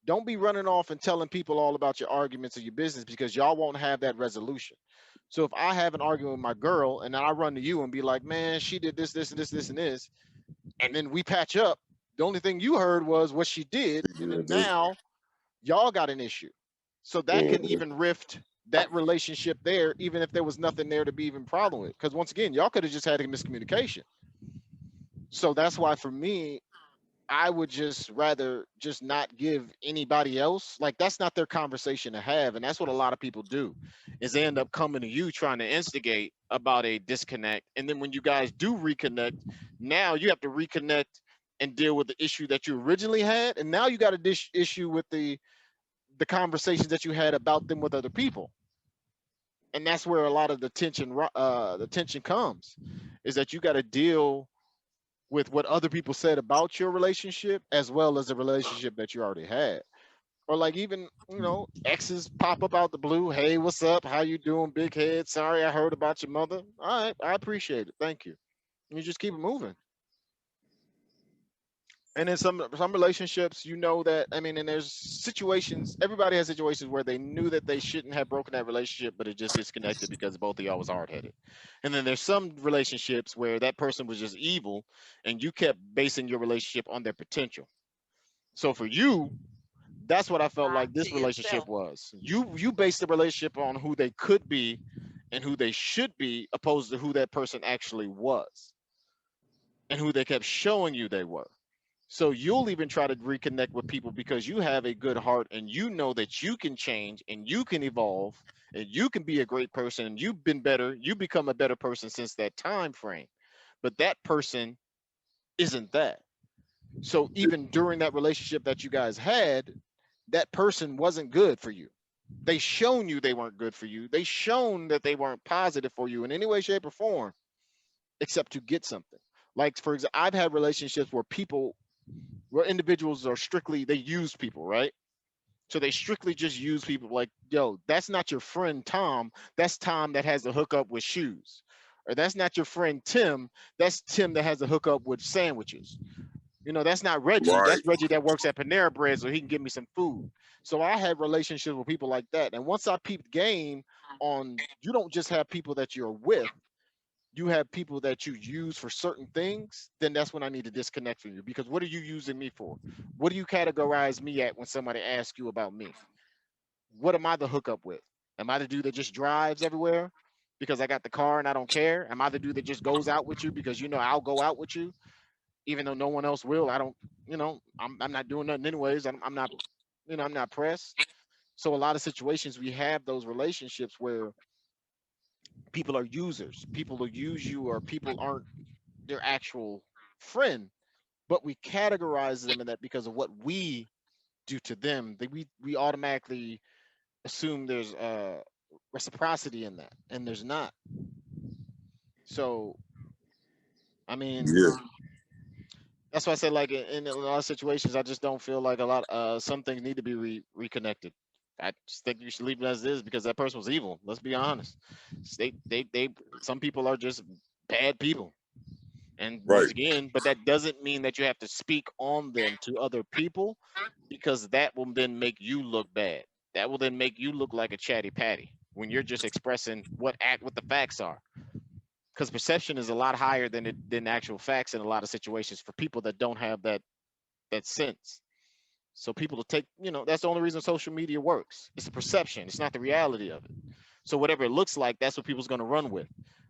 don't be running off and telling people all about your arguments or your business because y'all won't have that resolution. So if I have an argument with my girl and then I run to you and be like, man, she did this, and this, and this, and then we patch up. The only thing you heard was what she did, and then now y'all got an issue. So that can Mhm. even rift that relationship there, even if there was nothing there to be even problem with. Because once again, y'all could have just had a miscommunication. So that's why for me, I would just rather just not give anybody else, like that's not their conversation to have. And that's what a lot of people do, is they end up coming to you trying to instigate about a disconnect. And then when you guys do reconnect, now you have to reconnect and deal with the issue that you originally had. And now you got a issue with the conversations that you had about them with other people. And that's where a lot of the tension comes, is that you got to deal with what other people said about your relationship as well as the relationship that you already had. Or like even, exes pop up out the blue. Hey, what's up? How you doing, big head? Sorry, I heard about your mother. All right, I appreciate it. Thank you. And you just keep it moving. And in some relationships, that, I mean, and there's situations, everybody has situations where they knew that they shouldn't have broken that relationship, but it just disconnected because both of y'all was hard headed. And then there's some relationships where that person was just evil and you kept basing your relationship on their potential. So for you, that's what I felt like this relationship was. You based the relationship on who they could be and who they should be, opposed to who that person actually was and who they kept showing you they were. So you'll even try to reconnect with people because you have a good heart and you know that you can change and you can evolve and you can be a great person and you've been better, you become a better person since that time frame. But that person isn't that. So even during that relationship that you guys had, that person wasn't good for you. They shown you they weren't good for you. They shown that they weren't positive for you in any way, shape, or form, except to get something. Like for example, I've had relationships where individuals are strictly, they use people, right? So they strictly just use people. Like, yo, that's not your friend Tom. That's Tom that has a hookup with shoes. Or that's not your friend Tim. That's Tim that has a hookup with sandwiches. That's not Reggie. Right. That's Reggie that works at Panera Bread so he can give me some food. So I had relationships with people like that. And once I peeped game on, you don't just have people that you're with, you have people that you use for certain things, then that's when I need to disconnect from you. Because what are you using me for? What do you categorize me at when somebody asks you about me? What am I the hookup with? Am I the dude that just drives everywhere because I got the car and I don't care? Am I the dude that just goes out with you because I'll go out with you even though no one else will? I don't, I'm not doing nothing anyways. I'm not, I'm not pressed. So a lot of situations we have those relationships where people are users. People will use you, or people aren't their actual friend, but we categorize them in that because of what we do to them. We automatically assume there's reciprocity in that, and there's not. So I mean, Yeah. That's why I said like in a lot of situations, I just don't feel like a lot. Some things need to be reconnected. I just think you should leave it as is because that person was evil. Let's be honest. They. Some people are just bad people. And once Right. again, but that doesn't mean that you have to speak on them to other people because that will then make you look bad. That will then make you look like a chatty patty when you're just expressing what the facts are. Because perception is a lot higher than actual facts in a lot of situations for people that don't have that sense. So people to take, that's the only reason social media works. It's a perception. It's not the reality of it. So whatever it looks like, that's what people's going to run with.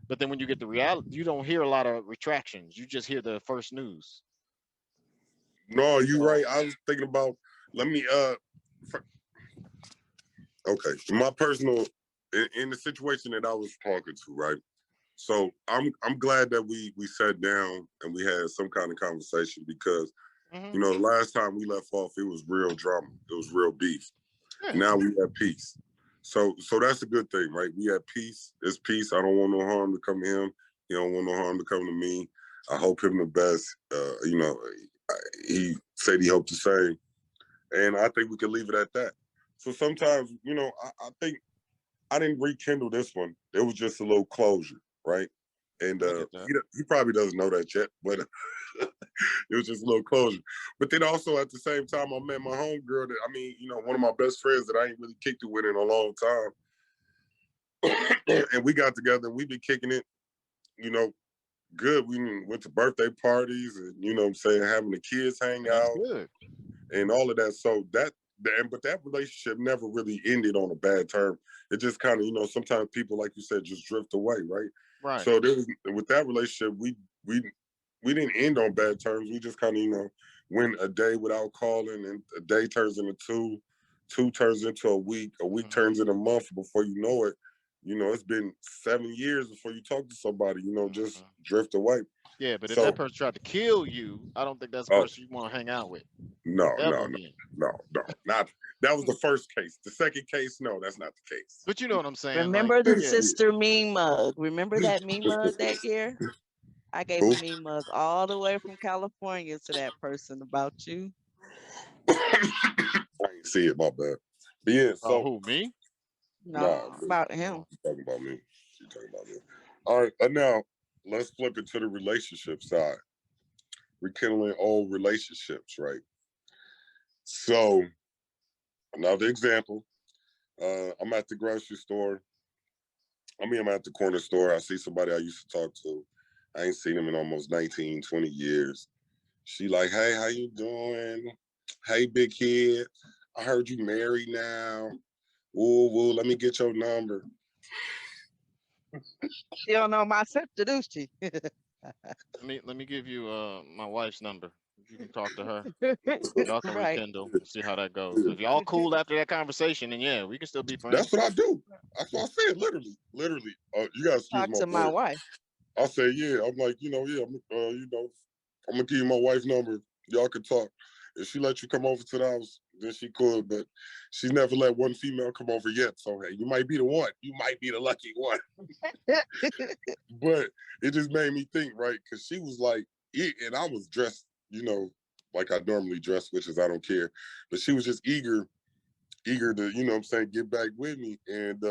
But then when you get the reality, you don't hear a lot of retractions. You just hear the first news. No, you So right. I was thinking about. Let me. Okay, my personal in the situation that I was talking to, right? So I'm glad that we sat down and we had some kind of conversation because hmm the last time we left off, it was real drama. It was real beef. yeah, Now we have peace. So that's a good thing, right? We have peace. It's peace. I don't want no harm to come to him. He don't want no harm to come to me. I hope him the best. He said he hoped the same. And I think we can leave it at that. So sometimes, I think I didn't rekindle this one. It was just a little closure, right? And I get that. he probably doesn't know that yet, but it was just a little closure. But then also at the same time, I met my homegirl that one of my best friends that I ain't really kicked it with in a long time. And we got together and we've been kicking it, you know, good. We went to birthday parties and what I'm saying, having the kids hang That's out good. and all of that. So but that relationship never really ended on a bad term. It just kind of, sometimes people, like you said, just drift away, right? Right. So with that relationship, we didn't end on bad terms. We just kind of, went a day without calling, and a day turns into two turns into a week hmm turns into a month. Before you know it, it's been 7 years before you talk to somebody. Just hmm drift away. Yeah, but if that So, person tried to kill you, I don't think that's a oh person you want to hang out with no, ever no, no, again. no, not that was the first case. The second case, no, that's not the case. But you know what I'm saying? Like, Remember the yeah, sister meme mug? Remember that meme mug that year? I gave a Who? meme mug all the way from California to that person about you. I ain't see it, my bad. But yeah, oh, so who me? nah, No, about him. you talking about me. You talking about me. All right, now let's flip it to the relationship side. Rekindling old relationships, right? So another example. I'm at the grocery store. I'm at the corner store. I see somebody I used to talk to. I ain't seen them in almost 19, 20 years. She like, hey, how you doing? Hey, big kid. I heard you married now. Woo, woo, let me get your number. She don't know my sister, do she? Let me give you my wife's number. You can talk to her. Y'all can Right. rekindle and see how that goes. If y'all cool after that conversation, then yeah, we can still be That's friends. what I do. That's what I said, literally. You gotta excuse Talk my to my voice. wife. I say, yeah. I'm like, yeah. I'm gonna give you my wife number. Y'all can talk. If she let you come over to the house, then she could. But she's never let one female come over yet. So hey, you might be the one. You might be the lucky one. But it just made me think, right? Because she was like, and I was dressed, like I normally dress, which is I don't care. But she was just eager to, what I'm saying, get back with me. And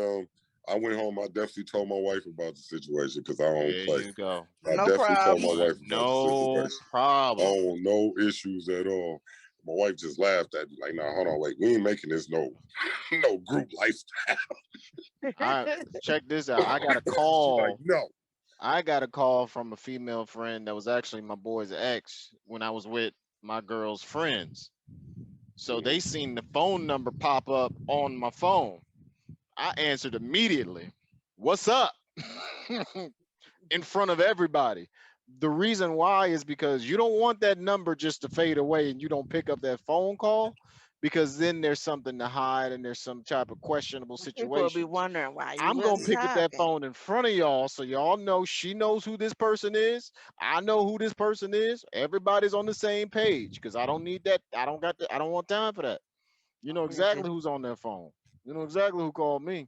I went home. I definitely told my wife about the situation because I don't There play. you go. I No definitely told my problem. wife about the No situation. I problem. don't want no issues at all. My wife just laughed at me like, "Nah, hold on, wait, we ain't making this no no group lifestyle." I check this out. She's like, "No." I got a call from a female friend that was actually my boy's ex when I was with my girl's friends. So they seen the phone number pop up on my phone. I answered immediately. What's up? In front of everybody. The reason why is because you don't want that number just to fade away and you don't pick up that phone call because then there's something to hide and there's some type of questionable People will be situation. wondering why you I'm gonna wasn't pick up that talking. phone in front of y'all so y'all know she knows who this person is. I know who this person is. Everybody's on the same page because I don't need that. I don't want time for that. You know Mhm. exactly who's on that phone. You know exactly who called me.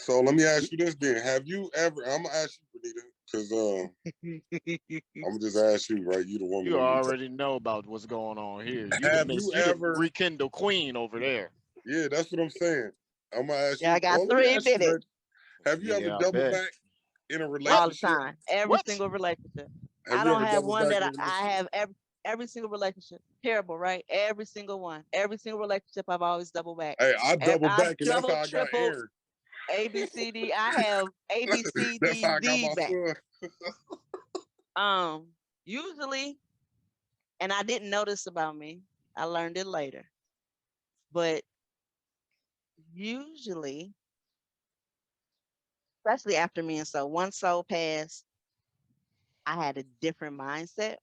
So let me ask you this then. Have you ever, I'm gonna ask you, Benita, because I'm gonna just ask you, right? You the woman. You I'm gonna already know about what's going on here. You the have Miss, you you the ever, rekindle queen over there. yeah, that's what I'm saying. I'm gonna ask Yeah, I you, got well, let me three ask you, minutes Reggie. Have you ever Yeah, I double bet. back in a What? all the relationship? time. Every What? single relationship. Have I you don't ever have double one back that in a I relationship? have every single relationship. Terrible, right? Every single one. Every single relationship I've always double back. Hey, I double I've back, and that's how double, I got triple, Aaron. A, B, C, D. I have A, B, C, That's D, how I got Z my back. son. Usually, and I didn't notice about me. I learned it later. But usually, especially after me and so one soul passed, I had a different mindset.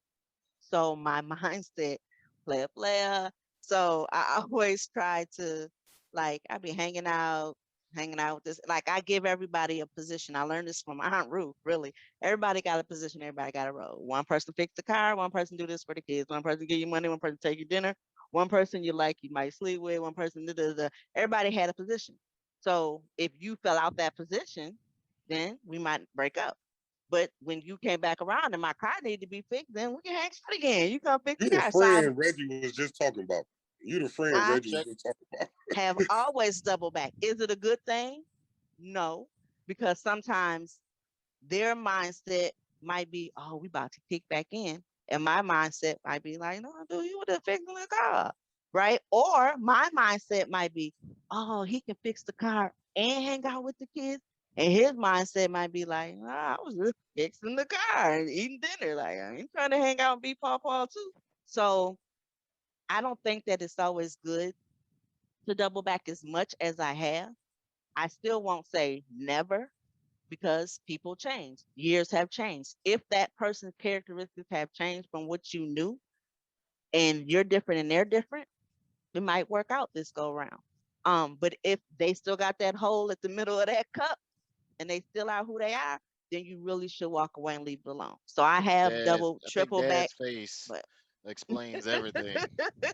So my mindset, player. So I always try to, like, I be hanging out with this. Like, I give everybody a position. I learned this from Aunt Ruth, really. Everybody got a position, everybody got a role. One person fix the car, one person do this for the kids, one person give you money, one person take you dinner, one person you like, you might sleep with, one person, da, da, da. Everybody had a position. So if you fell out that position, then we might break up. But when you came back around and my car needed to be fixed, then we can hang out again. You come fix You the the car. So friend Reggie was just talking about. You the friend I Reggie was Check. just talking about. have always double back. Is it a good thing? No, because sometimes their mindset might be, oh, we about to kick back in. And my mindset might be like, no, dude, you would have fixed the car. Right? Or my mindset might be, oh, he can fix the car and hang out with the kids. And his mindset might be like, I was just fixing the car and eating dinner. Like, I ain't trying to hang out and be Paw too. So I don't think that it's always good to double back as much as I have. I still won't say never because people change. Years have changed. If that person's characteristics have changed from what you knew and you're different and they're different, it might work out this go round. But if they still got that hole at the middle of that cup and they still are who they are, then you really should walk away and leave it alone. So I have Dad, double, I think triple back, Dad's face but explains everything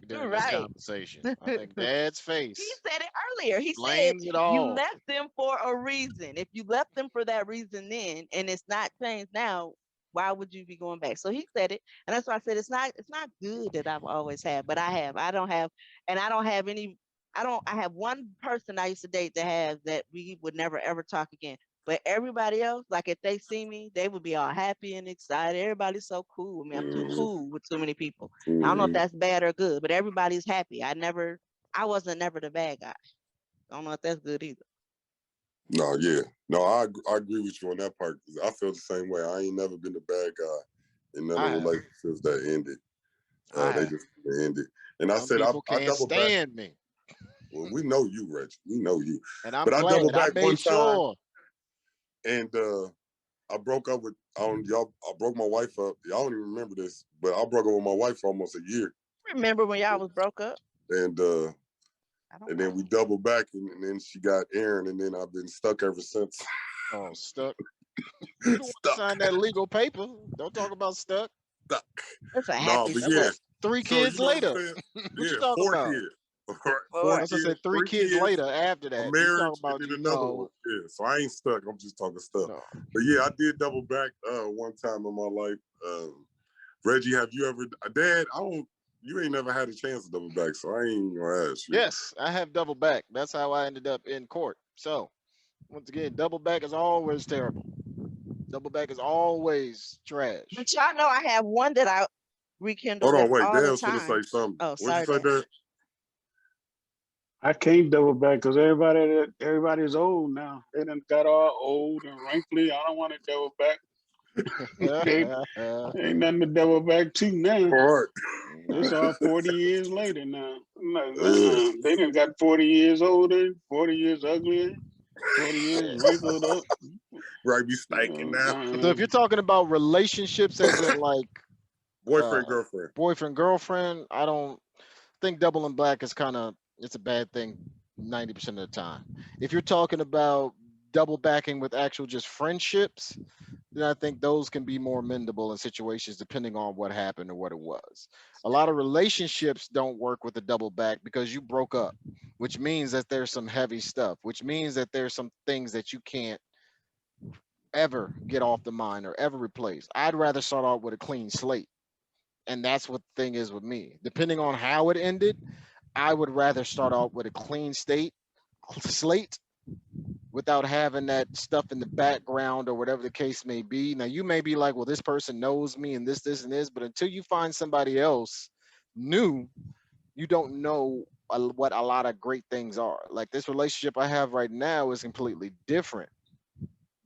during this right. conversation. I think Dad's He face said it earlier. He said explains it you all. left them for a reason. If you left them for that reason then and it's not changed now, why would you be going back? So he said it. And that's why I said it's not good that I've always had, but I have. I don't have and I don't have any I have one person I used to date to have that we would never ever talk again. But everybody else, like if they see me, they would be all happy and excited. Everybody's so cool with me. I'm too Mhm, cool with too many people. I don't know if mhm. that's bad or good, but everybody's happy. I wasn't never the bad guy. I don't know if that's good either. No, yeah. No, I agree with you on that part. 'Cause I feel the same way. I ain't never been the bad guy in none of I the have. relationships that ended. I They have. just ended. And I Some said people I can't double back. stand me. Well, we know you, Reggie. We know you. And I'm But I glad double I back one made time sure. and I broke up with y'all. I broke my wife up. Y'all don't even remember this, but I broke up with my wife for almost a year. Remember when y'all was broke up? And I don't and then we know. doubled back and then she got Aaron and then I've been stuck ever since. Oh, stuck. You don't want to Stuck. sign that legal paper. Don't talk about stuck. Stuck. It's a No, happy but That yeah. stuck. was 3 kids So you know what later. I'm saying? What you Yeah, talking four about? kids. All right, Boy, four That's what I kids, said. Three three kids kids, later after a that. You talking marriage, and about, then you another one. know, Yeah. So I ain't stuck. I'm just talking stuff. no. But yeah, I did double back one time in my life. Reggie, have you ever Dad, you ain't never had a chance to double back, so I ain't gonna ask you. Yes, I have double back. That's how I ended up in court. So once again, double back is always terrible. Double back is always trash. but y'all know I have one that I rekindle Hold on, that's wait. all the Dad's gonna say time. something. Oh, What'd you sorry, say, Dad. Dad? I can't double back because everybody's old now. They done got all old and wrinkly. I don't want to double back. ain't, ain't nothing to double back to now. All right. It's all 40 years later now. I'm like, Yeah. they done got 40 years older, 40 years uglier, 40 years wrinkled up. Right, be stinking now. So if you're talking about relationships as in like Boyfriend, girlfriend. boyfriend, girlfriend, I don't think double and black is kind of it's a bad thing 90% of the time. If you're talking about double backing with actual just friendships, then I think those can be more mendable in situations depending on what happened or what it was. A lot of relationships don't work with a double back because you broke up, which means that there's some heavy stuff, which means that there's some things that you can't ever get off the mind or ever replace. I'd rather start out with a clean slate. And that's what the thing is with me. Depending on how it ended, I would rather start out with a clean slate without having that stuff in the background or whatever the case may be. Now you may be like, well, this person knows me and this and this, but until you find somebody else new, you don't know what a lot of great things are. Like this relationship I have right now is completely different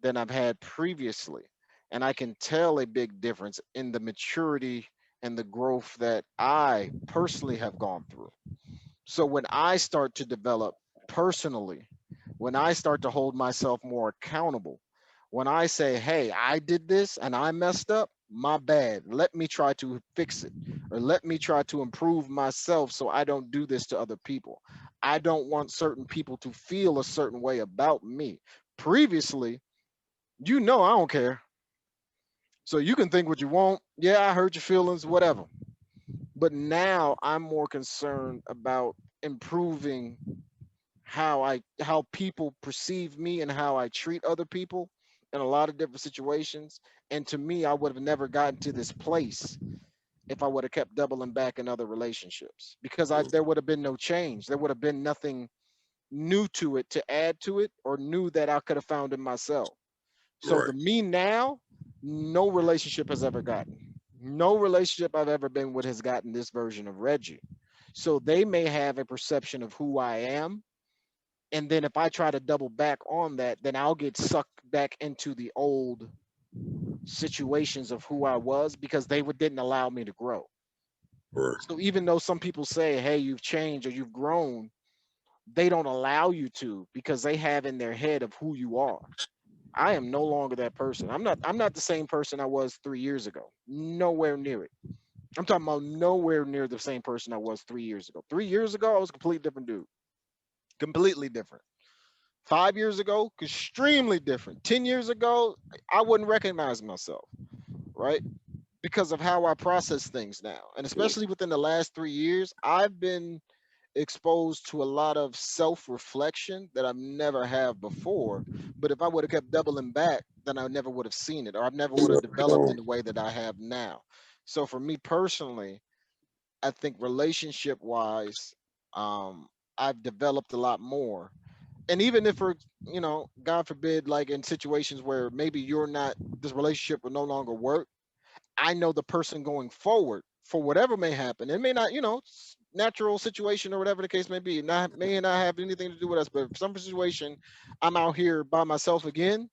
than I've had previously. And I can tell a big difference in the maturity and the growth that I personally have gone through. So when I start to develop personally, when I start to hold myself more accountable, when I say, hey, I did this and I messed up, my bad. Let me try to fix it, or let me try to improve myself so I don't do this to other people. I don't want certain people to feel a certain way about me. Previously, I don't care. So you can think what you want. Yeah, I hurt your feelings, whatever. But now I'm more concerned about improving how people perceive me and how I treat other people in a lot of different situations. And to me, I would have never gotten to this place if I would have kept doubling back in other relationships, because there would have been no change. There would have been nothing new to it to add to it, or new that I could have found in myself. So Right. the me now, no relationship has ever gotten. No relationship I've ever been with has gotten this version of Reggie. So they may have a perception of who I am. And then if I try to double back on that, then I'll get sucked back into the old situations of who I was, because didn't allow me to grow. Right. So even though some people say, hey, you've changed or you've grown, they don't allow you to, because they have in their head of who you are. I am no longer that person. I'm not the same person I was 3 years ago. Nowhere near it. I'm talking about nowhere near the same person I was 3 years ago. 3 years ago, I was a completely different dude. Completely different. 5 years ago, extremely different. 10 years ago, I wouldn't recognize myself, right? Because of how I process things now. And especially within the last 3 years, I've been exposed to a lot of self-reflection that I've never have before. But if I would have kept doubling back, then I never would have seen it, or I never would have developed in the way that I have now. So for me personally, I think relationship wise, I've developed a lot more. And even if we're, God forbid, like in situations where maybe this relationship will no longer work, I know the person going forward for whatever may happen. It may not, natural situation or whatever the case may be. May not have anything to do with us, but for some situation, I'm out here by myself again.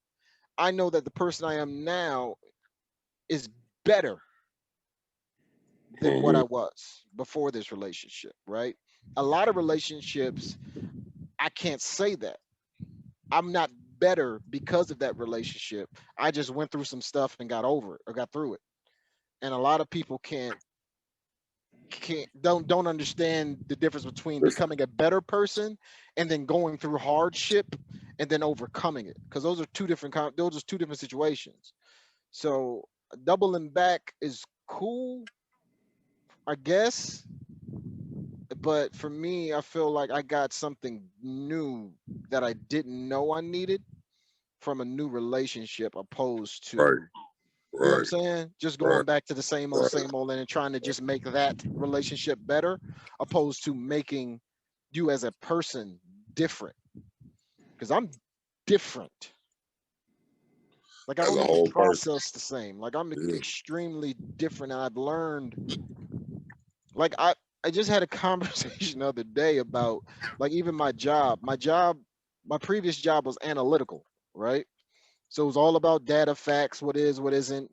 I know that the person I am now is better than what I was before this relationship, right? A lot of relationships, I can't say that. I'm not better because of that relationship. I just went through some stuff and got over it or got through it. And a lot of people don't understand the difference between becoming a better person and then going through hardship and then overcoming it, because those are two different situations. So doubling back is cool, I guess, but for me, I feel like I got something new that I didn't know I needed from a new relationship, opposed to, Right. you know what I'm Right. saying? Just Right. going back to the same old, and then trying to just make that relationship better, opposed to making you as a person different. Because I'm different. Like I As don't a even whole person. process the same. Like I'm Yeah. extremely different, and I've learned. Like I just had a conversation the other day about, like, even my job. My previous job was analytical, right? So it was all about data, facts, what is, what isn't.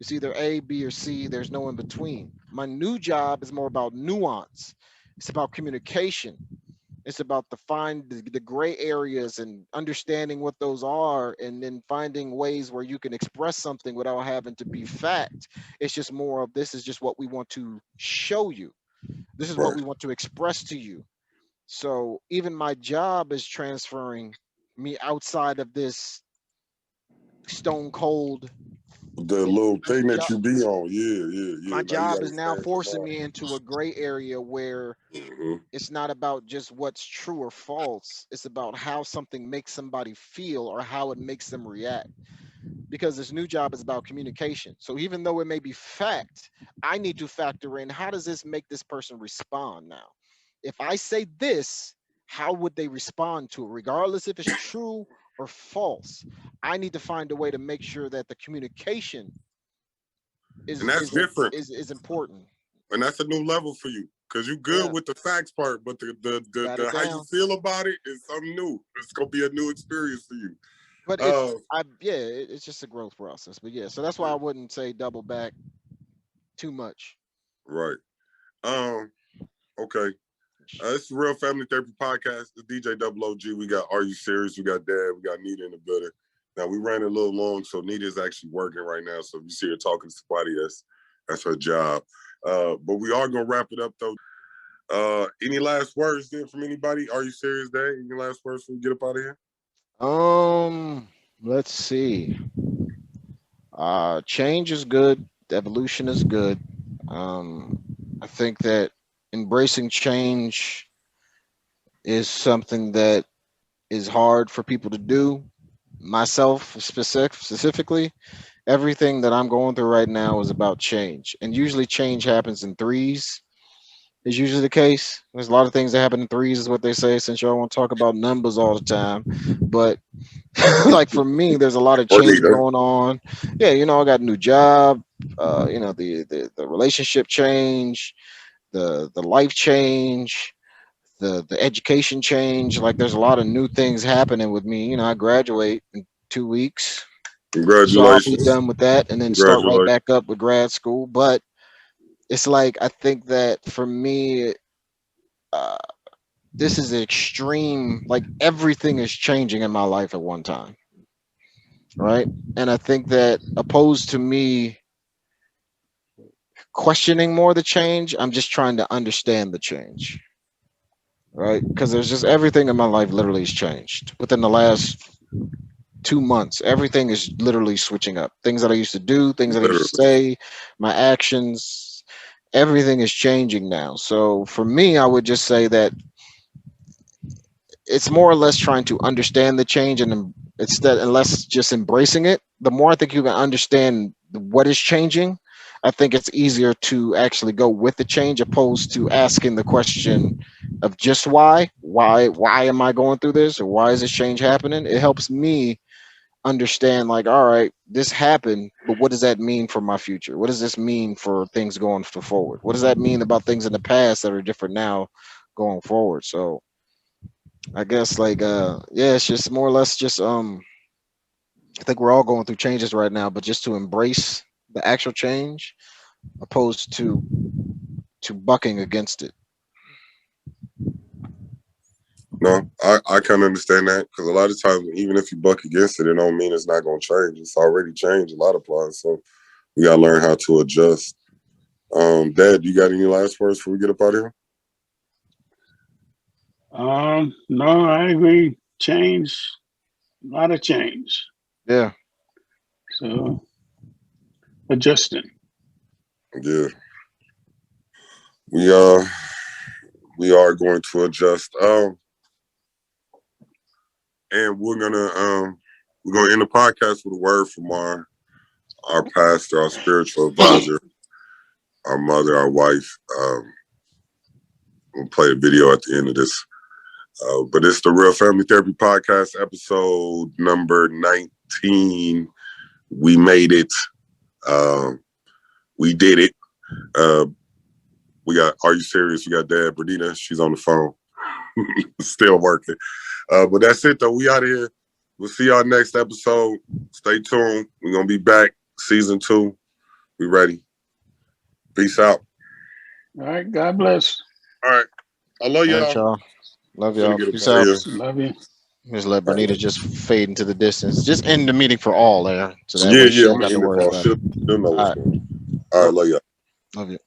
It's either A, B, or C. There's no in between. My new job is more about nuance. It's about communication. It's about the gray areas and understanding what those are, and then finding ways where you can express something without having to be fact. It's just more of, this is just what we want to show you. This is what Right. we want to express to you. So even my job is transferring me outside of this stone cold. The little thing that job. you be on, yeah. My Now you job gotta is now stand forcing for me into a gray area where that. it's not about just what's true or false. It's about how something makes somebody feel or how it makes them react. Because this new job is about communication. So even though it may be fact, I need to factor in how does this make this person respond now? If I say this, how would they respond to it, regardless if it's true or false? I need to find a way to make sure that the communication And that's different. is important. And that's a new level for you. Cause you good Yeah, with the facts part, but got the it how you down. feel about it is something new. It's gonna be a new experience for you. But Uh it's just a growth process. But yeah, so that's why I wouldn't say double back too much. right. Um, okay. It's the Real Family Therapy Podcast. It's DJ Double OG. We got Are You Serious? We got Dad. We got Nita in the building. Now we ran a little long, so Nita is actually working right now. So if you see her talking to somebody, that's her job. But we are gonna wrap it up though. Any last words then from anybody? Are you serious, Dad? Any last words before we get up out of here? Let's see. Change is good. Evolution is good. I think that embracing change is something that is hard for people to do. Myself specifically, everything that I'm going through right now is about change, and usually change happens in threes. Is usually the case. There's a lot of things that happen in threes, is what they say. Since y'all want to talk about numbers all the time, but like for me, there's a lot of Or change Nita. going on. Yeah, I got a new job. The relationship change, the life change, the education change. Like there's a lot of new things happening with me. I graduate in 2 weeks, so I'll be Congratulations. done with that and then start right Congratulations. back up with grad school. But it's like I think that for me, uh, this is extreme. Like everything is changing in my life at one time, right? And I think that opposed to me questioning more the change, I'm just trying to understand the change, right? Because there's just everything in my life literally has changed within the last 2 months. Everything is literally switching up. Things that I used to do, things that I used to Literally. say, my actions, everything is changing now. So for me, I would just say that it's more or less trying to understand the change and instead and less just embracing it. The more I think you can understand what is changing, I think it's easier to actually go with the change opposed to asking the question of just why am I going through this or why is this change happening. It helps me understand, like, all right, this happened, but what does that mean for my future? What does this mean for things going forward? What does that mean about things in the past that are different now going forward? So I guess yeah, it's just more or less just I think we're all going through changes right now, but just to embrace the actual change opposed to bucking against it. No, I can understand that because a lot of times, even if you buck against it, it don't mean it's not going to change. It's already changed a lot of times, so we got to learn how to adjust. Dad, you got any last words before we get up out of here? No, I agree. Change, a lot of change. Yeah. So adjusting. Yeah, we are going to adjust. And we're gonna end the podcast with a word from our pastor, our spiritual advisor, our mother, our wife. We'll play a video at the end of this. But it's the Real Family Therapy Podcast, episode number 19. We made it. We did it. We got Are You Serious? We got Dad, Bernita. She's on the phone. Still working. But that's it, though. We out of here. We'll see y'all next episode. Stay tuned. We're going to be back. Season 2. We ready. Peace out. All right. God bless. All right. I love All y'all. right, y'all. Love Finna y'all. get up Peace out out. of here. Love you. Just let Bernita just fade into the distance. Just end the meeting for all there. So that Yeah, way she I'm don't going got to to end it worry all. about it. She'll know what's All right. going on. All right, love y'all. Love you.